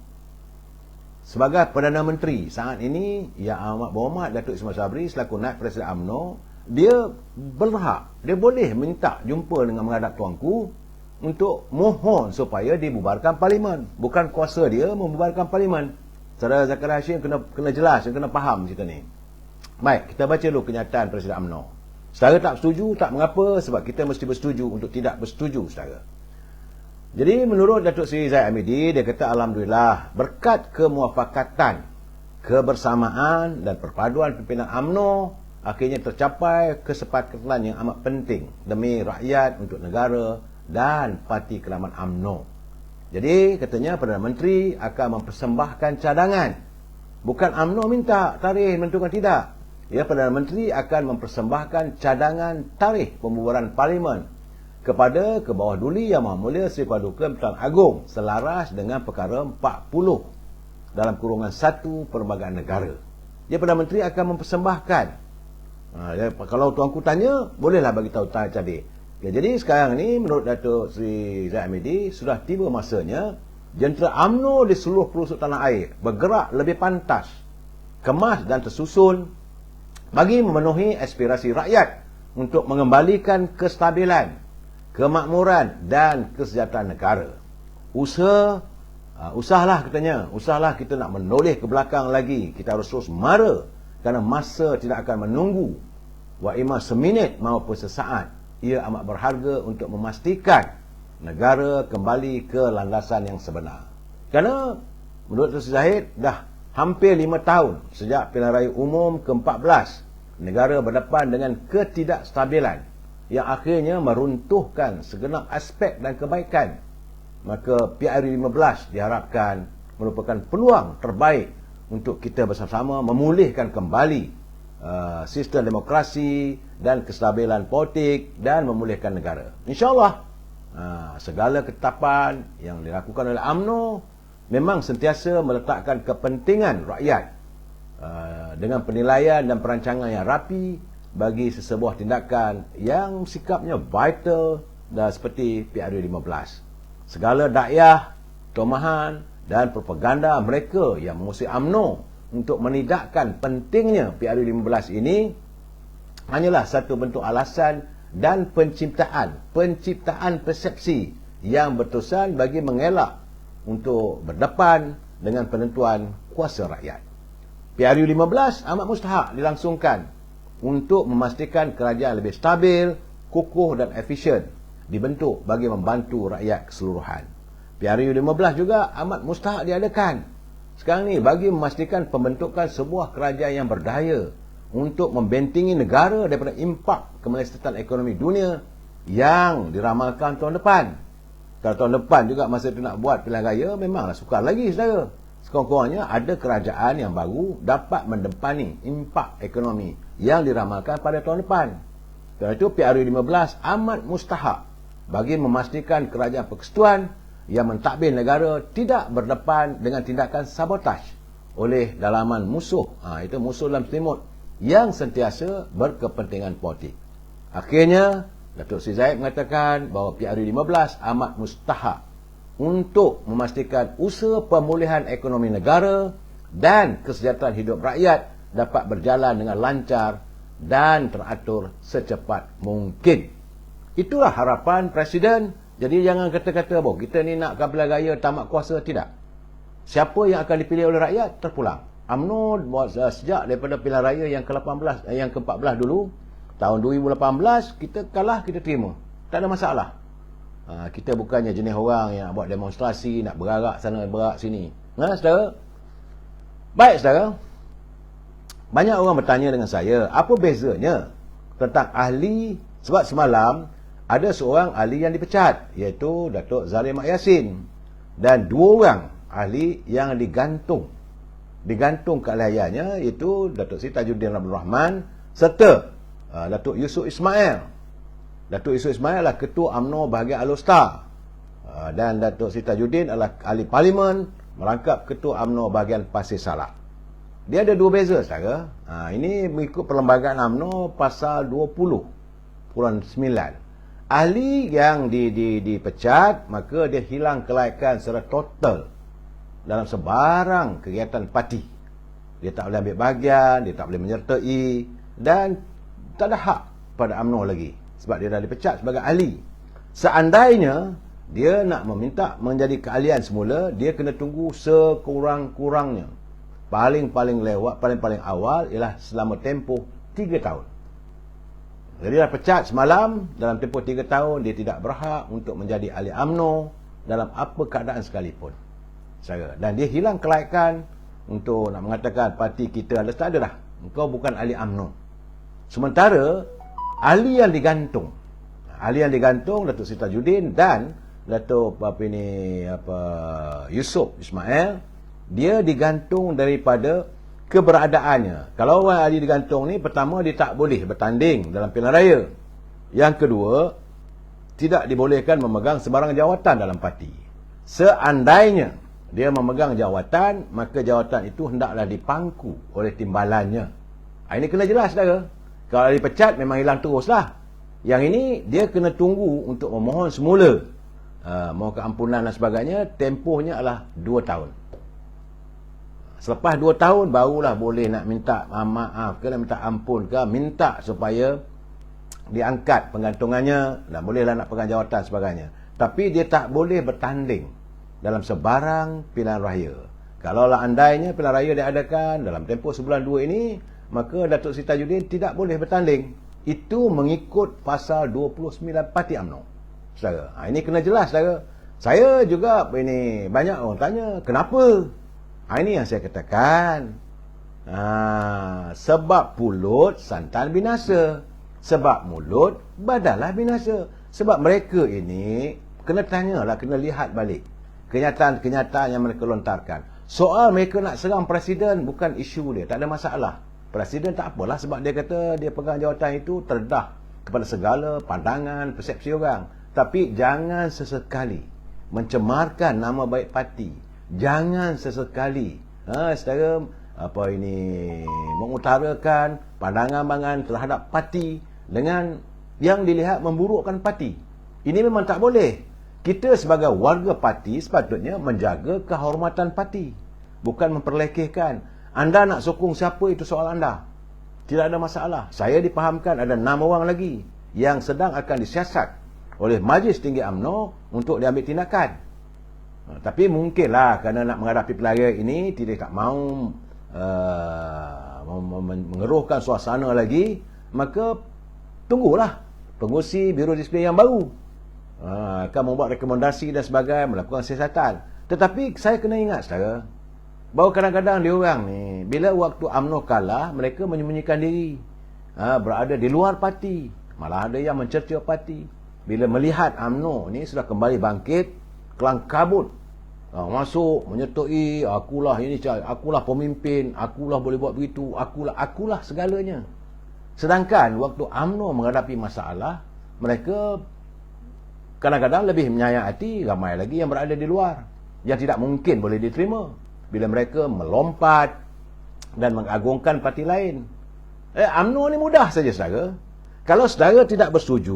Sebagai Perdana Menteri saat ini, Yang Amat Berhormat Datuk Ismail Sabri selaku Naib Presiden UMNO, dia berhak, dia boleh minta jumpa dengan menghadap tuanku untuk mohon supaya dibubarkan parlimen. Bukan kuasa dia membubarkan parlimen. Saudara Zakaria Hashim kena jelas, kena faham cerita ni. Baik, kita baca dulu kenyataan Presiden UMNO. Saudara tak setuju, tak mengapa, sebab kita mesti bersetuju untuk tidak bersetuju, saudara. Jadi menurut Datuk Seri Zahid Hamidi, dia kata alhamdulillah berkat kemuafakatan, kebersamaan dan perpaduan pimpinan UMNO, akhirnya tercapai kesepakatan yang amat penting demi rakyat, untuk negara dan parti kelaman UMNO. Jadi katanya Perdana Menteri akan mempersembahkan cadangan. Bukan UMNO minta tarikh menentukan, tidak. Ya, Perdana Menteri akan mempersembahkan cadangan tarikh pembubaran parlimen kepada ke bawah Duli Yang Maha Mulia Sri Paduka Pertuan Agong selaras dengan perkara 40 dalam kurungan 1 Perlembagaan Negara. Dia Perdana Menteri akan mempersembahkan. Kalau tuanku tanya, bolehlah bagi tahu tadi. Ya, jadi sekarang ni menurut Datuk Seri Zahid Hamidi sudah tiba masanya jentera UMNO di seluruh pelosok tanah air bergerak lebih pantas, kemas dan tersusun bagi memenuhi aspirasi rakyat untuk mengembalikan kestabilan, kemakmuran dan kesejahteraan negara. Usahalah katanya, usahalah kita nak menoleh ke belakang lagi. Kita harus terus mara kerana masa tidak akan menunggu. Wa imma seminit maupun sesaat. Ia amat berharga untuk memastikan negara kembali ke landasan yang sebenar. Kerana menurut Dr. Zahid dah Hampir 5 tahun sejak pilihan raya umum ke-14, negara berdepan dengan ketidakstabilan yang akhirnya meruntuhkan segenap aspek dan kebaikan. Maka PRU 15 diharapkan merupakan peluang terbaik untuk kita bersama-sama memulihkan kembali sistem demokrasi dan kestabilan politik dan memulihkan negara. InsyaAllah segala ketetapan yang dilakukan oleh UMNO memang sentiasa meletakkan kepentingan rakyat dengan penilaian dan perancangan yang rapi bagi sesebuah tindakan yang sikapnya vital dan seperti PRU 15. Segala dakwah, tomahan dan propaganda mereka yang mengusik UMNO untuk menidakkan pentingnya PRU 15 ini hanyalah satu bentuk alasan dan penciptaan persepsi yang berterusan bagi mengelak untuk berdepan dengan penentuan kuasa rakyat. PRU 15 amat mustahak dilangsungkan untuk memastikan kerajaan lebih stabil, kukuh dan efisien dibentuk bagi membantu rakyat keseluruhan. PRU 15 juga amat mustahak diadakan sekarang ni bagi memastikan pembentukan sebuah kerajaan yang berdaya untuk membentengi negara daripada impak kemelestatan ekonomi dunia yang diramalkan tahun depan. Kalau tahun depan juga masa tu nak buat pilihan raya, memanglah sukar lagi saudara. Sekurang-kurangnya ada kerajaan yang baru dapat mendepani impak ekonomi yang diramalkan pada tahun depan. Kerana itu PRU 15 amat mustahak bagi memastikan kerajaan persekutuan yang mentadbir negara tidak berdepan dengan tindakan sabotaj oleh dalaman musuh. Itu musuh dalam selimut yang sentiasa berkepentingan politik. Akhirnya, Datuk Seri Zahid mengatakan bahawa PRU 15 amat mustahak untuk memastikan usaha pemulihan ekonomi negara dan kesejahteraan hidup rakyat dapat berjalan dengan lancar dan teratur secepat mungkin. Itulah harapan Presiden. Jadi jangan kata-kata bahawa kita ni nak pilihan raya tamat kuasa. Tidak. Siapa yang akan dipilih oleh rakyat terpulang. UMNO sejak daripada pilihan raya yang ke-18, yang ke-14 dulu, tahun 2018 kita kalah, kita terima. Tak ada masalah. Kita bukannya jenis orang yang buat demonstrasi, nak berarak sana, berarak sini. Saudara? Baik, saudara. Banyak orang bertanya dengan saya, apa bezanya tentang ahli, sebab semalam ada seorang ahli yang dipecat, iaitu Datuk Zahir Mak Yassin, dan 2 orang ahli yang digantung keahliannya, iaitu Datuk Seri Tajuddin Abdul Rahman serta Datuk Yusof Ismail. Datuk Yusof Ismail adalah Ketua UMNO bahagian Alor-Star, dan Datuk Seri Tajuddin adalah ahli parlimen merangkap Ketua UMNO bahagian Pasir Salak. Dia ada 2 beza, saudara. Ini mengikut perlembagaan UMNO pasal 20.9. Ahli yang dipecat, maka dia hilang kelayakan secara total dalam sebarang kegiatan parti. Dia tak boleh ambil bahagian, dia tak boleh menyertai, dan tak ada hak pada UMNO lagi sebab dia dah dipecat sebagai ahli. Seandainya dia nak meminta menjadi keahlian semula, dia kena tunggu sekurang-kurangnya, paling awal ialah selama tempoh 3 tahun. Jadi dah pecat semalam, dalam tempoh 3 tahun dia tidak berhak untuk menjadi ahli UMNO dalam apa keadaan sekalipun. Dan dia hilang kelayakan untuk nak mengatakan parti kita ada, tak ada dah. Engkau bukan ahli UMNO. Sementara ahli yang digantung Datuk Seri Tajuddin dan Datuk Yusof Ismail, dia digantung daripada keberadaannya. Kalau orang ahli digantung ni, pertama dia tak boleh bertanding dalam pilihan raya. Yang kedua, tidak dibolehkan memegang sebarang jawatan dalam parti. Seandainya dia memegang jawatan, maka jawatan itu hendaklah dipangku oleh timbalannya. Ini kena jelas, saudara. Kalau dipecat memang hilang teruslah. Yang ini dia kena tunggu untuk memohon semula, mohon keampunan dan sebagainya. Tempohnya adalah 2 tahun. Selepas 2 tahun barulah boleh nak minta maaf ke, nak minta ampun ke, minta supaya diangkat penggantungannya, dan bolehlah nak pegang jawatan sebagainya. Tapi dia tak boleh bertanding dalam sebarang pilihan raya. Kalaulah andainya pilihan raya diadakan dalam tempoh sebulan 2 ini, maka Datuk Seri Tajuddin tidak boleh bertanding. Itu mengikut pasal 29 Parti UMNO. Saudara, ini kena jelas, saudara. Saya juga ini banyak orang tanya, kenapa Ini yang saya katakan. Sebab pulut santan binasa, sebab mulut badalah binasa. Sebab mereka ini kena tanyalah, kena lihat balik kenyataan-kenyataan yang mereka lontarkan. Soal mereka nak serang presiden bukan isu dia, tak ada masalah. Presiden tak apalah, sebab dia kata dia pegang jawatan itu terdedah kepada segala pandangan, persepsi orang. Tapi jangan sesekali mencemarkan nama baik parti. Jangan sesekali secara mengutarakan pandangan-pandangan terhadap parti dengan yang dilihat memburukkan parti. Ini memang tak boleh. Kita sebagai warga parti sepatutnya menjaga kehormatan parti, bukan memperlekehkan. Anda nak sokong siapa, itu soal anda, tidak ada masalah. Saya dipahamkan ada 6 orang lagi yang sedang akan disiasat oleh Majlis Tinggi UMNO untuk diambil tindakan. Tapi mungkinlah kerana nak menghadapi pelarian ini, tidak mahu mengeruhkan suasana lagi, maka tunggulah pengurusi Biro Disiplin yang baru akan membuat rekomendasi dan sebagainya, melakukan siasatan. Tetapi saya kena ingat saudara, bahawa kadang-kadang diorang ni bila waktu UMNO kalah, mereka menyembunyikan diri, berada di luar parti, malah ada yang mencerca parti. Bila melihat UMNO ni sudah kembali bangkit, kelang kabut, masuk menyetui, akulah ini, akulah pemimpin, akulah boleh buat begitu, akulah segalanya. Sedangkan waktu UMNO menghadapi masalah, mereka kadang-kadang lebih menyayang hati ramai lagi yang berada di luar, yang tidak mungkin boleh diterima bila mereka melompat dan mengagungkan parti lain. UMNO ni mudah saja saudara. Kalau saudara tidak bersetuju,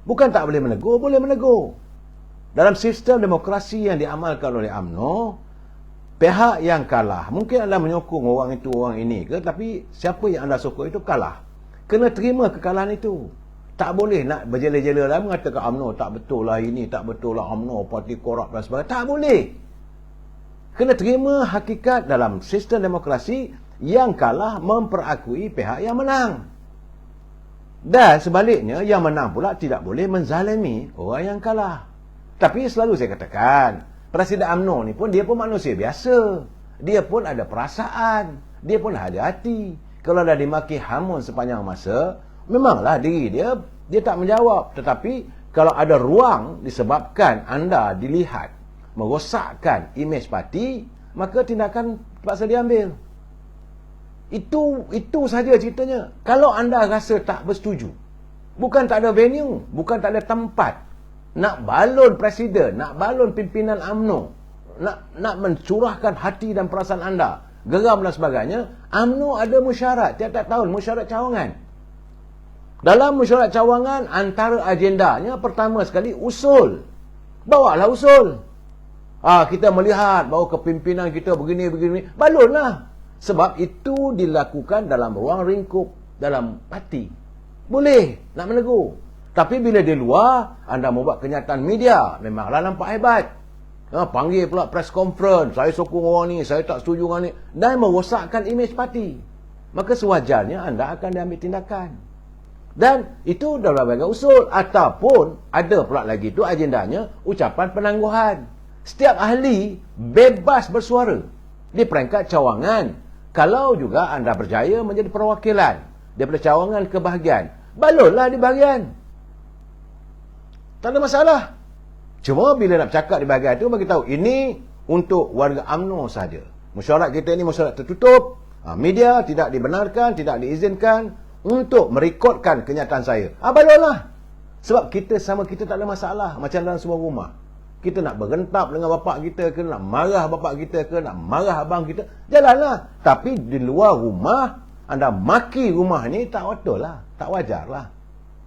bukan tak boleh menegur, boleh menegur. Dalam sistem demokrasi yang diamalkan oleh UMNO, pihak yang kalah, mungkin anda menyokong orang itu, orang ini ke, tapi siapa yang anda sokong itu kalah, kena terima kekalahan itu. Tak boleh nak berjela-jela lah mengatakan UMNO tak betul lah ini, tak betul lah UMNO parti korup dan sebagainya. Tak boleh. Kena terima hakikat dalam sistem demokrasi, yang kalah memperakui pihak yang menang. Dan sebaliknya, yang menang pula tidak boleh menzalimi orang yang kalah. Tapi selalu saya katakan, Presiden UMNO ni pun, dia pun manusia biasa. Dia pun ada perasaan, dia pun ada hati. Kalau dah dimaki hamun sepanjang masa, memanglah diri dia tak menjawab. Tetapi kalau ada ruang disebabkan anda dilihat merosakkan imej parti, maka tindakan terpaksa diambil. Itu saja ceritanya. Kalau anda rasa tak bersetuju, bukan tak ada venue, bukan tak ada tempat, nak balon presiden, nak balon pimpinan UMNO, nak mencurahkan hati dan perasaan anda, geram dan sebagainya, UMNO ada mesyuarat tiap-tiap tahun, mesyuarat cawangan. Dalam mesyuarat cawangan, antara agendanya pertama sekali usul. Bawalah usul. Kita melihat bahawa kepimpinan kita begini-begini, balonlah. Sebab itu dilakukan dalam ruang lingkup, dalam parti. Boleh nak menegur. Tapi bila di luar, anda membuat kenyataan media, memanglah nampak hebat. Panggil pula press conference, saya sokong orang ni, saya tak setuju dengan ni, dan merosakkan imej parti. Maka sewajarnya anda akan diambil tindakan. Dan itu dalam berbagai usul. Ataupun ada pula lagi tu agendanya ucapan penangguhan. Setiap ahli bebas bersuara di peringkat cawangan. Kalau juga anda berjaya menjadi perwakilan daripada cawangan ke bahagian, balonlah di bahagian, tak ada masalah. Cuma bila nak bercakap di bahagian itu, bagi tahu ini untuk warga UMNO saja. Mesyuarat kita ini mesyuarat tertutup, media tidak dibenarkan, tidak diizinkan untuk merekodkan kenyataan saya. Balonlah. Sebab kita sama kita tak ada masalah. Macam dalam sebuah rumah, kita nak bergentap dengan bapak kita ke, nak marah bapak kita ke, nak marah abang kita, jalanlah. Tapi di luar rumah, anda maki rumah ni, tak betul lah, tak wajar lah.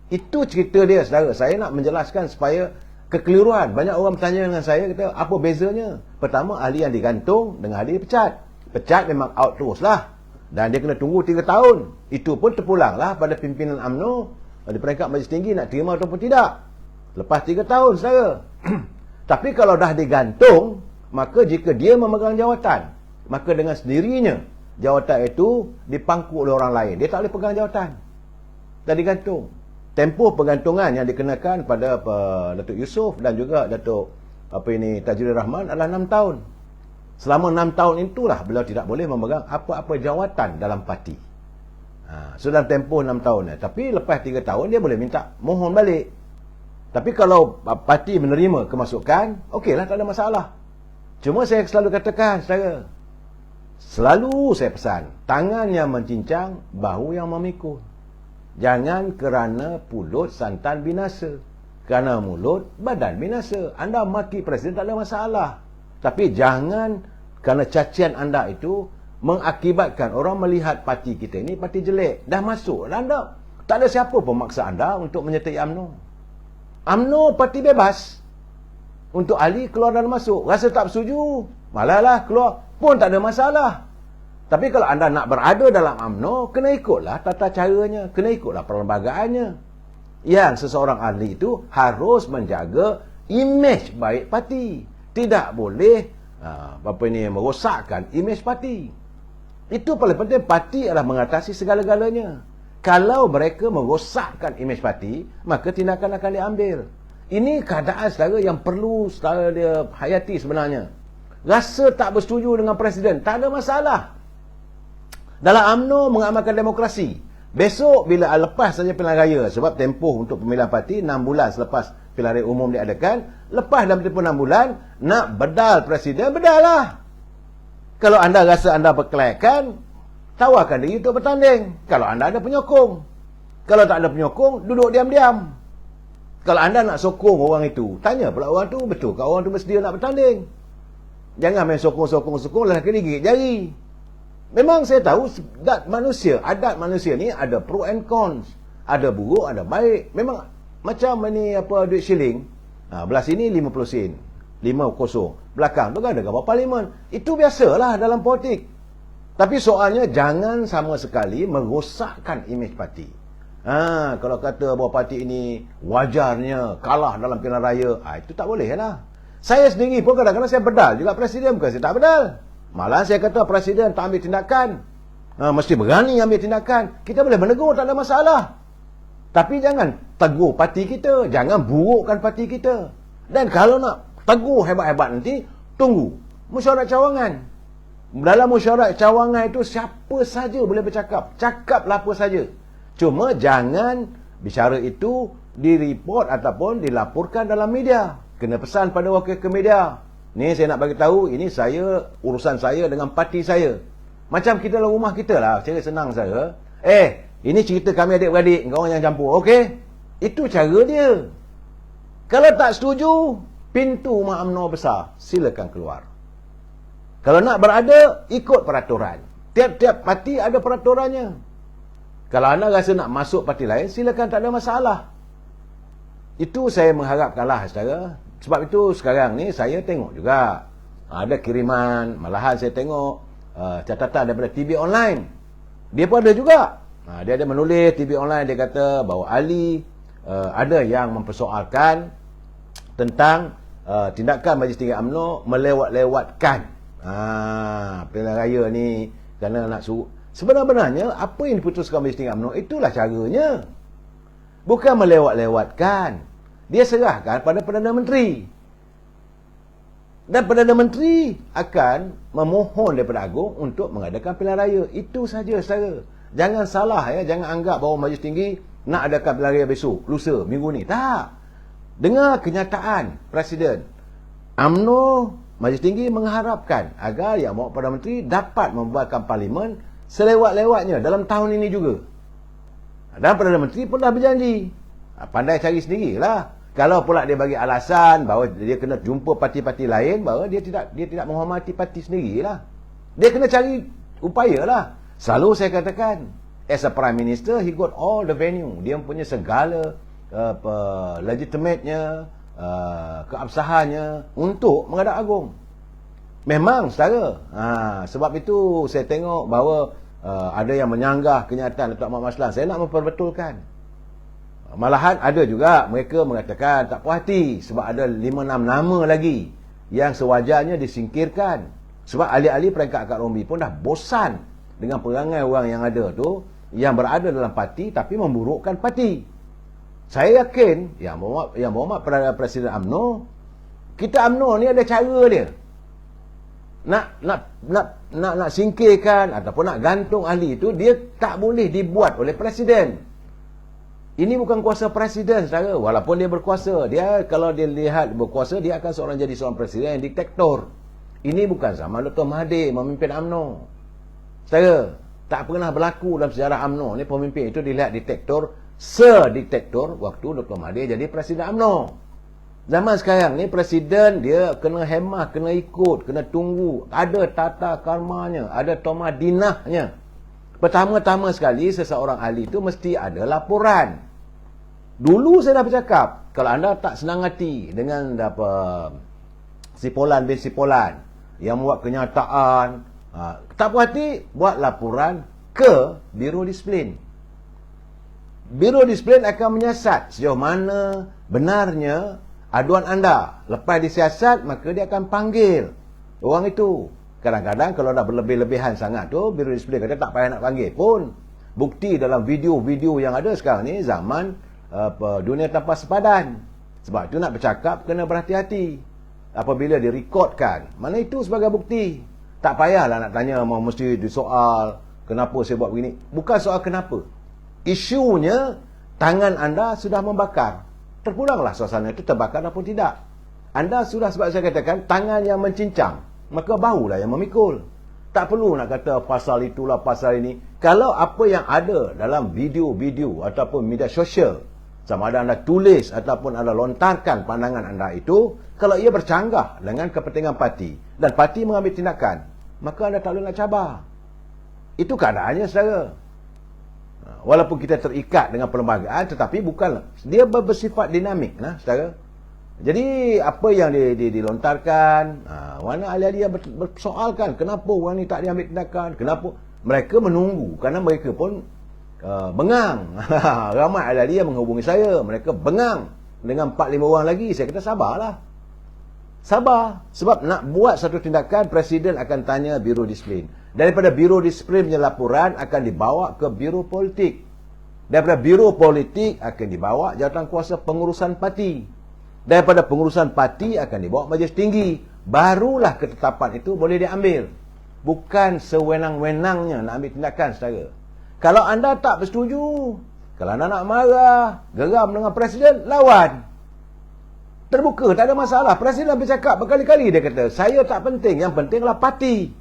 Itu cerita dia, saudara. Saya nak menjelaskan supaya kekeliruan. Banyak orang bertanya dengan saya, kata apa bezanya? Pertama, ahli yang digantung dengan ahli dipecat. Pecat memang out terus lah, dan dia kena tunggu 3 tahun. Itu pun terpulanglah pada pimpinan UMNO di peringkat Majlis Tinggi nak terima ataupun tidak. Lepas 3 tahun, saudara. Tapi kalau dah digantung, maka jika dia memegang jawatan, maka dengan sendirinya jawatan itu dipangku oleh orang lain. Dia tak boleh pegang jawatan, dah digantung. Tempoh penggantungan yang dikenakan pada Datuk Yusof dan juga Datuk Tajudin Rahman adalah 6 tahun. Selama 6 tahun itulah beliau tidak boleh memegang apa-apa jawatan dalam parti. Sudah tempoh 6 tahun. Tapi lepas 3 tahun dia boleh minta mohon balik. Tapi kalau parti menerima kemasukan, okeylah, tak ada masalah. Cuma saya selalu katakan, selalu saya pesan, tangan yang mencincang, bahu yang memikul. Jangan kerana pulut santan binasa. Kerana mulut, badan binasa. Anda maki presiden tak ada masalah. Tapi jangan kerana cacian anda itu mengakibatkan orang melihat parti kita ini parti jelek. Dah masuk. Anda tak ada siapa pun maksa anda untuk menyertai UMNO. UMNO parti bebas. Untuk ahli keluar dan masuk. Rasa tak bersetuju, malahlah keluar pun tak ada masalah. Tapi kalau anda nak berada dalam UMNO, kena ikutlah tata caranya, kena ikutlah perlembagaannya. Yang seseorang ahli itu harus menjaga imej baik parti. Tidak boleh merosakkan imej parti. Itu paling penting. Parti adalah mengatasi segala-galanya. Kalau mereka merosakkan imej parti, maka tindakan akan diambil. Ini keadaan saudara yang perlu saudara dia hayati sebenarnya. Rasa tak bersetuju dengan presiden, tak ada masalah. Dalam UMNO mengamalkan demokrasi. Besok bila lepas saja pilihan raya, sebab tempoh untuk pemilihan parti 6 bulan selepas pilihan raya umum diadakan, lepas dalam tempoh 6 bulan nak bedal presiden, bedal lah. Kalau anda rasa anda berkelayakan, tawarkan diri untuk bertanding. Kalau anda ada penyokong. Kalau tak ada penyokong, duduk diam-diam. Kalau anda nak sokong orang itu, tanya pula orang tu, betul ke orang tu bersedia nak bertanding? Jangan main sokong-sokong lah kena gigit jari. Memang saya tahu adat manusia ni ada pro and cons. Ada buruk, ada baik. Memang macam ni duit shilling. Belah sini 50 sen. 50. Belakang tu kan ada gambar parlimen. Itu biasalah dalam politik. Tapi soalnya jangan sama sekali merosakkan imej parti. Kalau kata bahawa parti ini wajarnya kalah dalam pilihan raya, itu tak boleh lah. Saya sendiri pun kadang-kadang saya bedal juga presiden, bukan saya tak bedal. Malah saya kata presiden tak ambil tindakan. Mesti berani ambil tindakan. Kita boleh menegur, tak ada masalah. Tapi jangan tegur parti kita. Jangan burukkan parti kita. Dan kalau nak tegur hebat-hebat nanti, tunggu mesyuarat cawangan. Dalam mesyuarat cawangan itu siapa saja boleh bercakap. Cakaplah apa saja. Cuma jangan bicara itu direport ataupun dilaporkan dalam media. Kena pesan pada wakil ke media. Ni saya nak bagi tahu, ini urusan saya dengan parti saya. Macam kita dalam rumah kita lah, cara senang saya. Ini cerita kami adik-beradik, kau orang yang campur, okey? Itu cara dia. Kalau tak setuju, pintu rumah UMNO besar, silakan keluar. Kalau nak berada, ikut peraturan. Tiap-tiap parti ada peraturannya. Kalau anda rasa nak masuk parti lain, silakan, tak ada masalah. Itu saya mengharapkanlah, saudara. Sebab itu sekarang ni saya tengok juga ada kiriman, malahan saya tengok catatan daripada TV online. Dia pun ada juga. Dia ada menulis TV online, dia kata bahawa ahli ada yang mempersoalkan tentang tindakan Majlis Tinggi UMNO melewat-lewatkan pilihan raya ni kerana nak suruh. Sebenarnya apa yang diputuskan Majlis Tinggi UMNO itulah caranya. Bukan melewat-lewatkan. Dia serahkan pada Perdana Menteri. Dan Perdana Menteri akan memohon daripada Agung untuk mengadakan pilihan raya. Itu saja, saudara. Jangan salah ya, jangan anggap bahawa Majlis Tinggi nak adakan pilihan raya besok, lusa, minggu ni. Tak. Dengar kenyataan Presiden. UMNO, Majlis Tinggi mengharapkan agar Yang Mohd Perdana Menteri dapat membuatkan parlimen selewat-lewatnya dalam tahun ini juga. Dan Perdana Menteri pun dah berjanji. Pandai cari sendirilah. Kalau pula dia bagi alasan bahawa dia kena jumpa parti-parti lain, bahawa dia tidak menghormati parti sendirilah. Dia kena cari upaya lah. Selalu saya katakan, as a Prime Minister, he got all the venue. Dia punya segala legitimate-nya, keabsahannya untuk menghadap Agung. Memang saudara. Sebab itu saya tengok bahawa ada yang menyanggah kenyataan Datuk Ahmad Maslan. Saya nak memperbetulkan. Malahan ada juga mereka mengatakan tak puas hati sebab ada 5-6 nama lagi yang sewajarnya disingkirkan. Sebab ahli-ahli peringkat akad rombi pun dah bosan dengan perangai orang yang ada tu, yang berada dalam parti tapi memburukkan parti. Saya yakin Yang Mohd Presiden UMNO, kita UMNO ni ada cara dia. nak singkirkan ataupun nak gantung ahli itu, dia tak boleh dibuat oleh presiden. Ini bukan kuasa presiden, saudara. Walaupun dia berkuasa, dia kalau dia lihat berkuasa, dia akan jadi seorang presiden yang diktator. Ini bukan zaman Dr. Mahathir memimpin UMNO. Saudara, tak pernah berlaku dalam sejarah UMNO ni pemimpin itu dilihat diktator, sediktator waktu Dr. Mahathir jadi presiden UMNO. Zaman sekarang ni presiden dia kena hemah, kena ikut, kena tunggu, ada tata karmanya, ada tomadinahnya. Pertama-tama sekali seseorang ahli itu mesti ada laporan. Dulu saya dah bercakap, kalau anda tak senang hati dengan sipolan bin sipolan yang buat kenyataan, tak puas hati, buat laporan ke Biro Disiplin. Biro Disiplin akan menyiasat sejauh mana benarnya aduan anda. Lepas disiasat, maka dia akan panggil orang itu. Kadang-kadang kalau dah berlebih-lebihan sangat tu, Biro Disiplin kata tak payah nak panggil pun. Bukti dalam video-video yang ada sekarang ni, zaman dunia tanpa sepadan. Sebab tu nak bercakap kena berhati-hati. Apabila direkodkan, mana itu sebagai bukti. Tak payahlah nak tanya, mau mesti disoal kenapa saya buat begini. Bukan soal kenapa. Isunya tangan anda sudah membakar. Terpulanglah suasana itu terbakar ataupun tidak. Anda sudah, sebab saya katakan, tangan yang mencincang, maka bahulah yang memikul. Tak perlu nak kata pasal itulah, pasal ini. Kalau apa yang ada dalam video-video ataupun media sosial, sama ada anda tulis ataupun anda lontarkan pandangan anda itu, kalau ia bercanggah dengan kepentingan parti dan parti mengambil tindakan, maka anda tak boleh nak cabar. Itu keadaannya, saudara. Walaupun kita terikat dengan perlembagaan, tetapi bukanlah, dia bersifat dinamik, saudara. Jadi apa yang dilontarkan, mana ahli-ahli yang bersoalkan kenapa orang ni tak diambil tindakan, kenapa mereka menunggu, kerana mereka pun bengang. Ramai ahli-ahli yang menghubungi saya, mereka bengang dengan 4-5 orang lagi. Saya kata sabarlah, sabar. Sebab nak buat satu tindakan, presiden akan tanya Biro Disiplin. Daripada Biro Disiplin punya laporan akan dibawa ke Biro Politik. Daripada Biro Politik akan dibawa Jawatankuasa Pengurusan Parti. Daripada pengurusan parti akan dibawa Majlis Tinggi. Barulah ketetapan itu boleh diambil. Bukan sewenang-wenangnya nak ambil tindakan, saudara. Kalau anda tak bersetuju, kalau anda nak marah, geram dengan presiden, lawan. Terbuka, tak ada masalah. Presiden bercakap berkali-kali, dia kata, saya tak penting, yang pentinglah parti.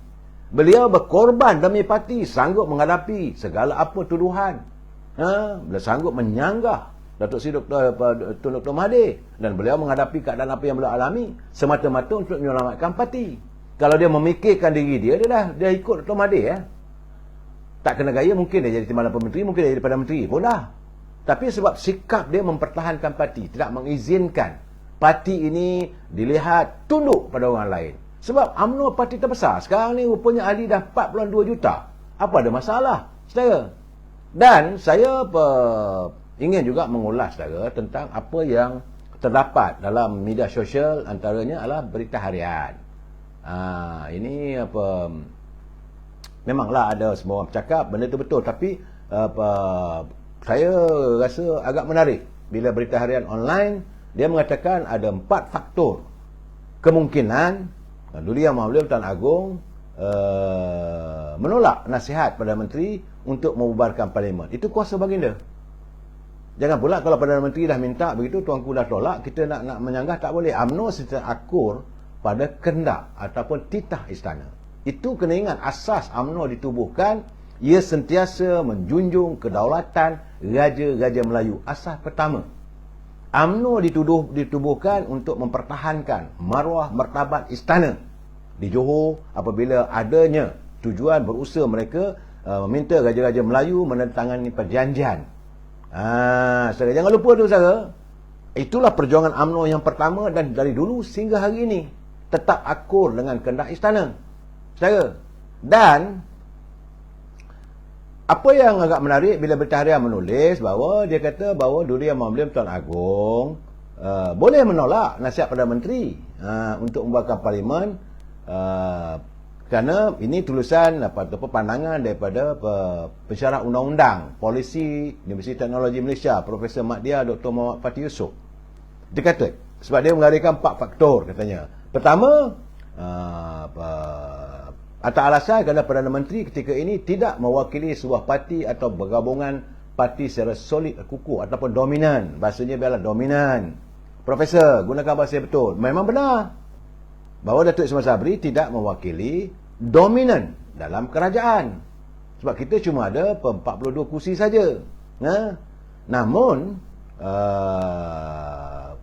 Beliau berkorban demi parti, sanggup menghadapi segala apa tuduhan. Beliau sanggup menyanggah Datuk Seri Dr. Mahathir, dan beliau menghadapi keadaan apa yang beliau alami semata-mata untuk menyelamatkan parti. Kalau dia memikirkan diri dia dah ikut Dr. Mahathir. Tak kena gaya, mungkin dia jadi Timbalan Menteri, mungkin dia jadi Perdana Menteri pun dah. Tapi sebab sikap dia mempertahankan parti, tidak mengizinkan parti ini dilihat tunduk pada orang lain. Sebab UMNO parti terbesar. Sekarang ni rupanya ahli dah 4.2 juta. Apa ada masalah, saudara? Dan saya ingin juga mengulas, saudara, tentang apa yang terdapat dalam media sosial, antaranya adalah berita harian. Ini memanglah ada semua orang bercakap benda itu betul, tapi saya rasa agak menarik bila berita harian online dia mengatakan ada 4 faktor kemungkinan Duli Yang Maha Mulia Tuan Agong menolak nasihat Perdana Menteri untuk membubarkan parlimen. Itu kuasa baginda. Jangan pula kalau Perdana Menteri dah minta begitu, tuanku dah tolak, kita nak menyanggah, tak boleh. UMNO secara akur pada kendak ataupun titah istana. Itu kena ingat, asas UMNO ditubuhkan, ia sentiasa menjunjung kedaulatan Raja-Raja Melayu. Asas pertama. UMNO ditubuhkan untuk mempertahankan maruah martabat istana. Di Johor, apabila adanya tujuan berusaha mereka meminta Raja-Raja Melayu menandatangani perjanjian. Saudara, jangan lupa tu, saudara. Itulah perjuangan UMNO yang pertama dan dari dulu sehingga hari ini tetap akur dengan kehendak istana, saudara. Dan apa yang agak menarik bila Berita Harian menulis bahawa dia kata bahawa Duli Yang Maha Mulia Tuan Agong boleh menolak nasihat Perdana Menteri untuk membuatkan parlimen, kerana ini tulisan pandangan daripada pensyarah undang-undang polisi Universiti Teknologi Malaysia, Profesor Mahdia Dr. Muhammad Fatih Yusof. Dia kata sebab dia mengadakan 4 faktor katanya. Pertama, atas alasan kerana Perdana Menteri ketika ini tidak mewakili sebuah parti atau bergabungan parti secara solid, kukuh ataupun dominan. Bahasanya biarlah dominan. Profesor, gunakan bahasa yang betul. Memang benar bahawa Datuk Ismail Sabri tidak mewakili dominan dalam kerajaan. Sebab kita cuma ada 42 kursi saja. Namun,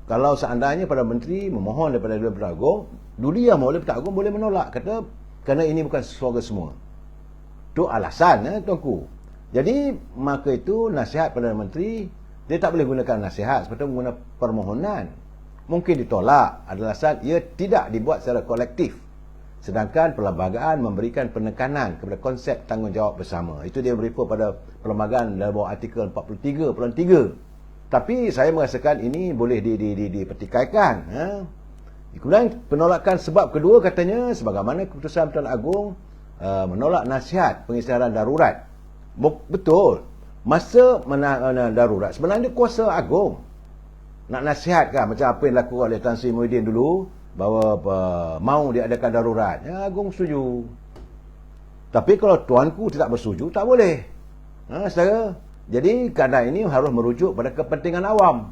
kalau seandainya Perdana Menteri memohon daripada Dewan Perintah Agong, dulu yang oleh Perintah Agong boleh menolak. Kata, kerana ini bukan suara semua. Itu alasan, tuanku. Jadi, maka itu nasihat Perdana Menteri, dia tak boleh gunakan nasihat, seperti menggunakan permohonan. Mungkin ditolak, adalah alasan ia tidak dibuat secara kolektif. Sedangkan perlembagaan memberikan penekanan kepada konsep tanggungjawab bersama. Itu dia merefer pada perlembagaan dalam bawah artikel 43.3. Tapi saya merasakan ini boleh dipertikaikan. Kemudian penolakan sebab kedua katanya, sebagaimana keputusan Pertuan Agong menolak nasihat pengisytiharan darurat. Betul. Masa darurat sebenarnya kuasa Agong nak nasihatkan macam apa yang dilakukan oleh Tan Sri Muhyiddin dulu, bahawa mau diadakan darurat. Agong setuju. Tapi kalau tuanku tidak bersetuju, tak boleh. Saudara. Jadi keadaan ini harus merujuk pada kepentingan awam.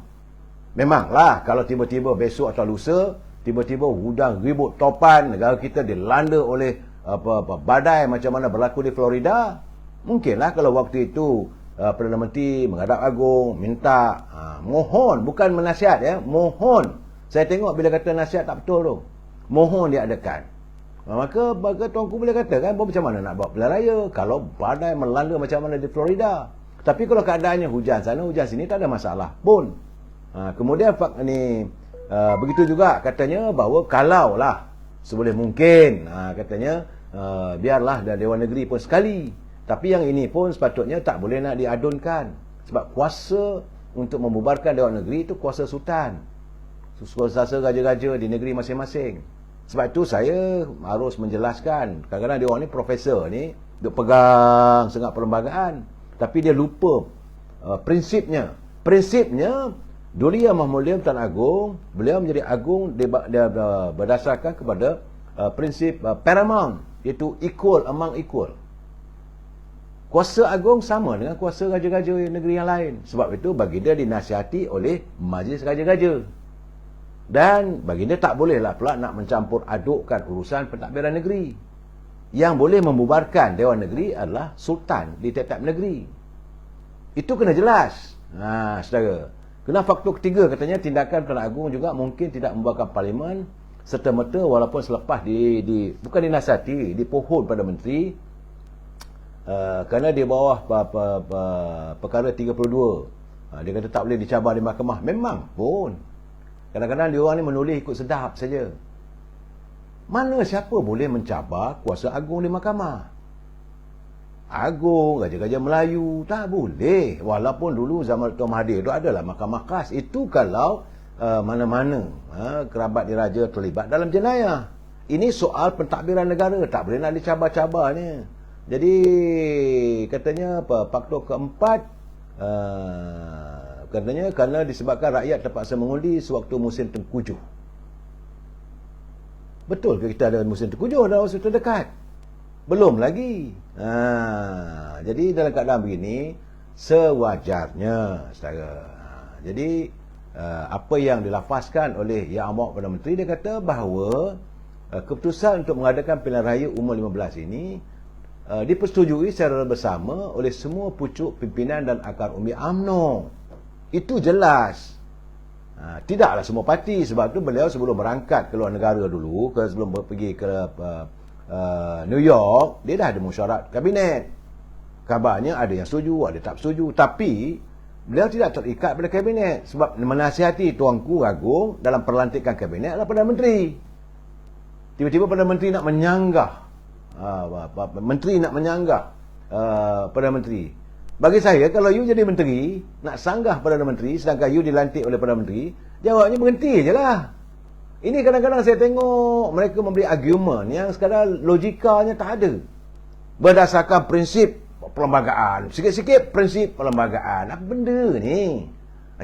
Memanglah kalau tiba-tiba besok atau lusa, tiba-tiba hudang ribut topan, negara kita dilanda oleh badai macam mana berlaku di Florida, mungkinlah kalau waktu itu Perdana Menteri menghadap Agong minta mohon, bukan menasihat mohon. Saya tengok bila kata nasihat tak betul tu, mohon diadakan. Maka tuanku boleh kata kan, macam mana nak buat pilihan raya kalau badai melanda macam mana di Florida. Tapi kalau keadaannya hujan sana hujan sini, tak ada masalah pun. Kemudian begitu juga katanya bahawa kalaulah seboleh mungkin, katanya biarlah Dewan Negeri pun sekali. Tapi yang ini pun sepatutnya tak boleh nak diadunkan. Sebab kuasa untuk membubarkan Dewan Negeri itu kuasa sultan, kuasa raja-raja di negeri masing-masing. Sebab itu saya harus menjelaskan, kadang-kadang Dewan ni profesor ni duk pegang sangat perlembagaan, tapi dia lupa prinsipnya. Prinsipnya Duli Yang Maha Mulia Tuan Agong, beliau menjadi agung dia berdasarkan kepada prinsip paramount, iaitu equal among equal. Kuasa agung sama dengan kuasa raja-raja negeri yang lain. Sebab itu baginda dinasihati oleh majlis raja-raja. Dan baginda tak bolehlah pula nak mencampur adukkan urusan pentadbiran negeri. Yang boleh membubarkan Dewan Negeri adalah sultan di tiap-tiap negeri. Itu kena jelas. Saudara. Kena faktor ketiga katanya, tindakan Pertuan Agong juga mungkin tidak membubarkan parlimen serta-merta walaupun selepas bukan dinasihati, dipohon pada menteri. Kerana di bawah perkara 32, dia kata tak boleh dicabar di mahkamah. Memang pun kadang-kadang dia orang ni menulis ikut sedap saja. Mana siapa boleh mencabar kuasa agung di mahkamah? Agung, Raja-Raja Melayu tak boleh. Walaupun dulu zaman Tuan Mahathir itu adalah mahkamah khas. Itu kalau mana-mana kerabat diraja terlibat dalam jenayah. Ini soal pentadbiran negara, tak boleh nak dicabar-cabar ni. Jadi katanya faktor keempat, katanya kerana disebabkan rakyat terpaksa mengundi sewaktu musim tengkujuh. Betul ke kita ada musim tengkujuh dalam waktu terdekat? Belum lagi. Jadi dalam keadaan begini sewajarnya, saudara. Jadi apa yang dilafazkan oleh Yang Amat Perdana Menteri, dia kata bahawa keputusan untuk mengadakan pilihan raya umur 15 ini dipersetujui secara bersama oleh semua pucuk pimpinan dan akar umbi UMNO. Itu jelas. Tidaklah semua parti. Sebab tu beliau sebelum berangkat ke luar negara dulu, sebelum pergi ke New York, dia dah ada mesyuarat kabinet. Kabarnya ada yang setuju, ada tak setuju. Tapi beliau tidak terikat pada kabinet. Sebab menasihati tuanku Agong dalam perlantikan kabinet adalah Perdana Menteri. Tiba-tiba Perdana Menteri nak menyanggah, Menteri nak menyanggah Perdana Menteri. Bagi saya, kalau you jadi menteri, nak sanggah Perdana Menteri, sedangkan you dilantik oleh Perdana Menteri, jawabnya berhenti je lah. Ini kadang-kadang saya tengok mereka memberi argument yang sekadar logikanya tak ada. Berdasarkan prinsip perlembagaan. Sikit-sikit prinsip perlembagaan. Apa benda ni?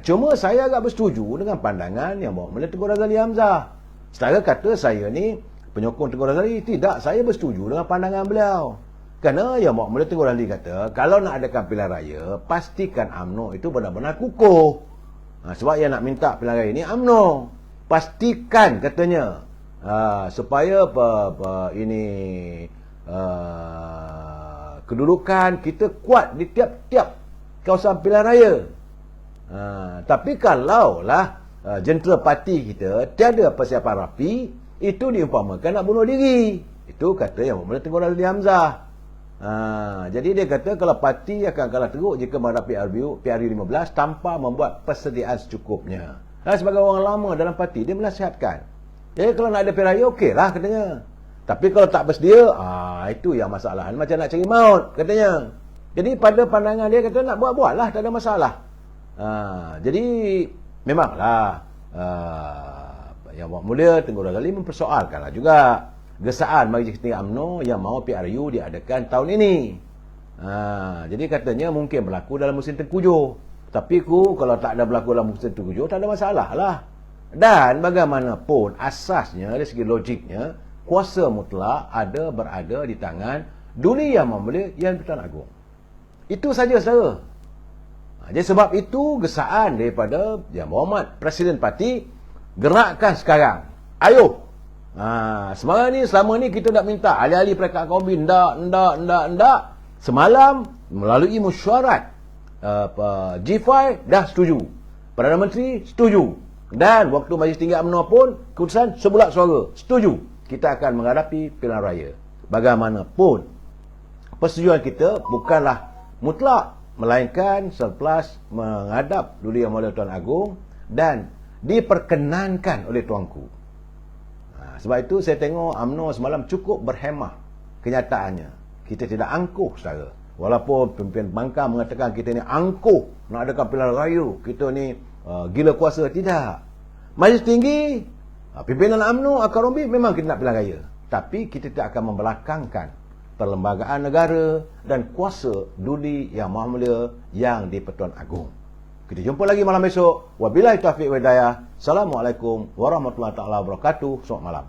Cuma saya agak bersetuju dengan pandangan yang bawa oleh Tengku Razali Hamzah. Setara kata saya ni penyokong Tengku Razali, tidak, saya bersetuju dengan pandangan beliau. Kerana Yang Mulia Tengku Razali kata, kalau nak adakan pilihan raya, pastikan UMNO itu benar-benar kukuh. Sebab yang nak minta pilihan raya ni UMNO. Pastikan katanya, supaya kedudukan kita kuat di tiap-tiap kawasan pilihan raya. Tapi kalau lah jentera parti kita tiada persiapan rapi, itu diumpamakan nak bunuh diri. Itu kata Yang Mulia Tengku Razali Hamzah. Jadi dia kata kalau parti akan kalah teruk jika menghadapi PRU15 tanpa membuat persediaan secukupnya. Sebagai orang lama dalam parti, dia menasihatkan, jadi kalau nak ada pilihan raya, okey lah katanya. Tapi kalau tak bersedia, itu yang masalah. Macam nak cari maut katanya. Jadi pada pandangan dia kata nak buat-buat lah, tak ada masalah. Jadi memanglah Yang Mulia Tengku Razali mempersoalkanlah juga gesaan Majlis Tinggi UMNO yang mahu PRU diadakan tahun ini. Jadi katanya mungkin berlaku dalam musim tengkujuh. Tapi kalau tak ada berlaku dalam musim tengkujuh, tak ada masalah lah. Dan bagaimanapun asasnya dari segi logiknya, kuasa mutlak berada di tangan Duli Yang Mulia Yang Pertuan Agong. Itu saja saudara. Jadi sebab itu gesaan daripada Yang Berhormat Presiden Parti, gerakkan sekarang. Ayo. Selama ni kita nak minta ahli-ahli perekat kaum ndak. Semalam melalui mesyuarat G5 dah setuju. Perdana Menteri setuju. Dan waktu Majlis Tinggi UMNO pun keputusan sebulat suara setuju. Kita akan menghadapi pilihan raya. Bagaimanapun persetujuan kita bukanlah mutlak, melainkan surplus menghadap Duli Yang Mulia Tuan Agong dan diperkenankan oleh tuanku. Sebab itu saya tengok UMNO semalam cukup berhemah. Kenyataannya kita tidak angkuh saudara. Walaupun pimpinan bangkang mengatakan kita ni angkuh nak adakan pilihan raya, kita ni gila kuasa, tidak. Majlis Tinggi, pimpinan UMNO akar umbi memang kita nak pilihan raya, tapi kita tidak akan membelakangkan perlembagaan negara dan kuasa Duli Yang Maha Mulia Yang di-Pertuan Agong. Kita jumpa lagi malam esok. Wabillahi taufiq wal hidayah. Assalamualaikum warahmatullahi taala wabarakatuh. Selamat malam.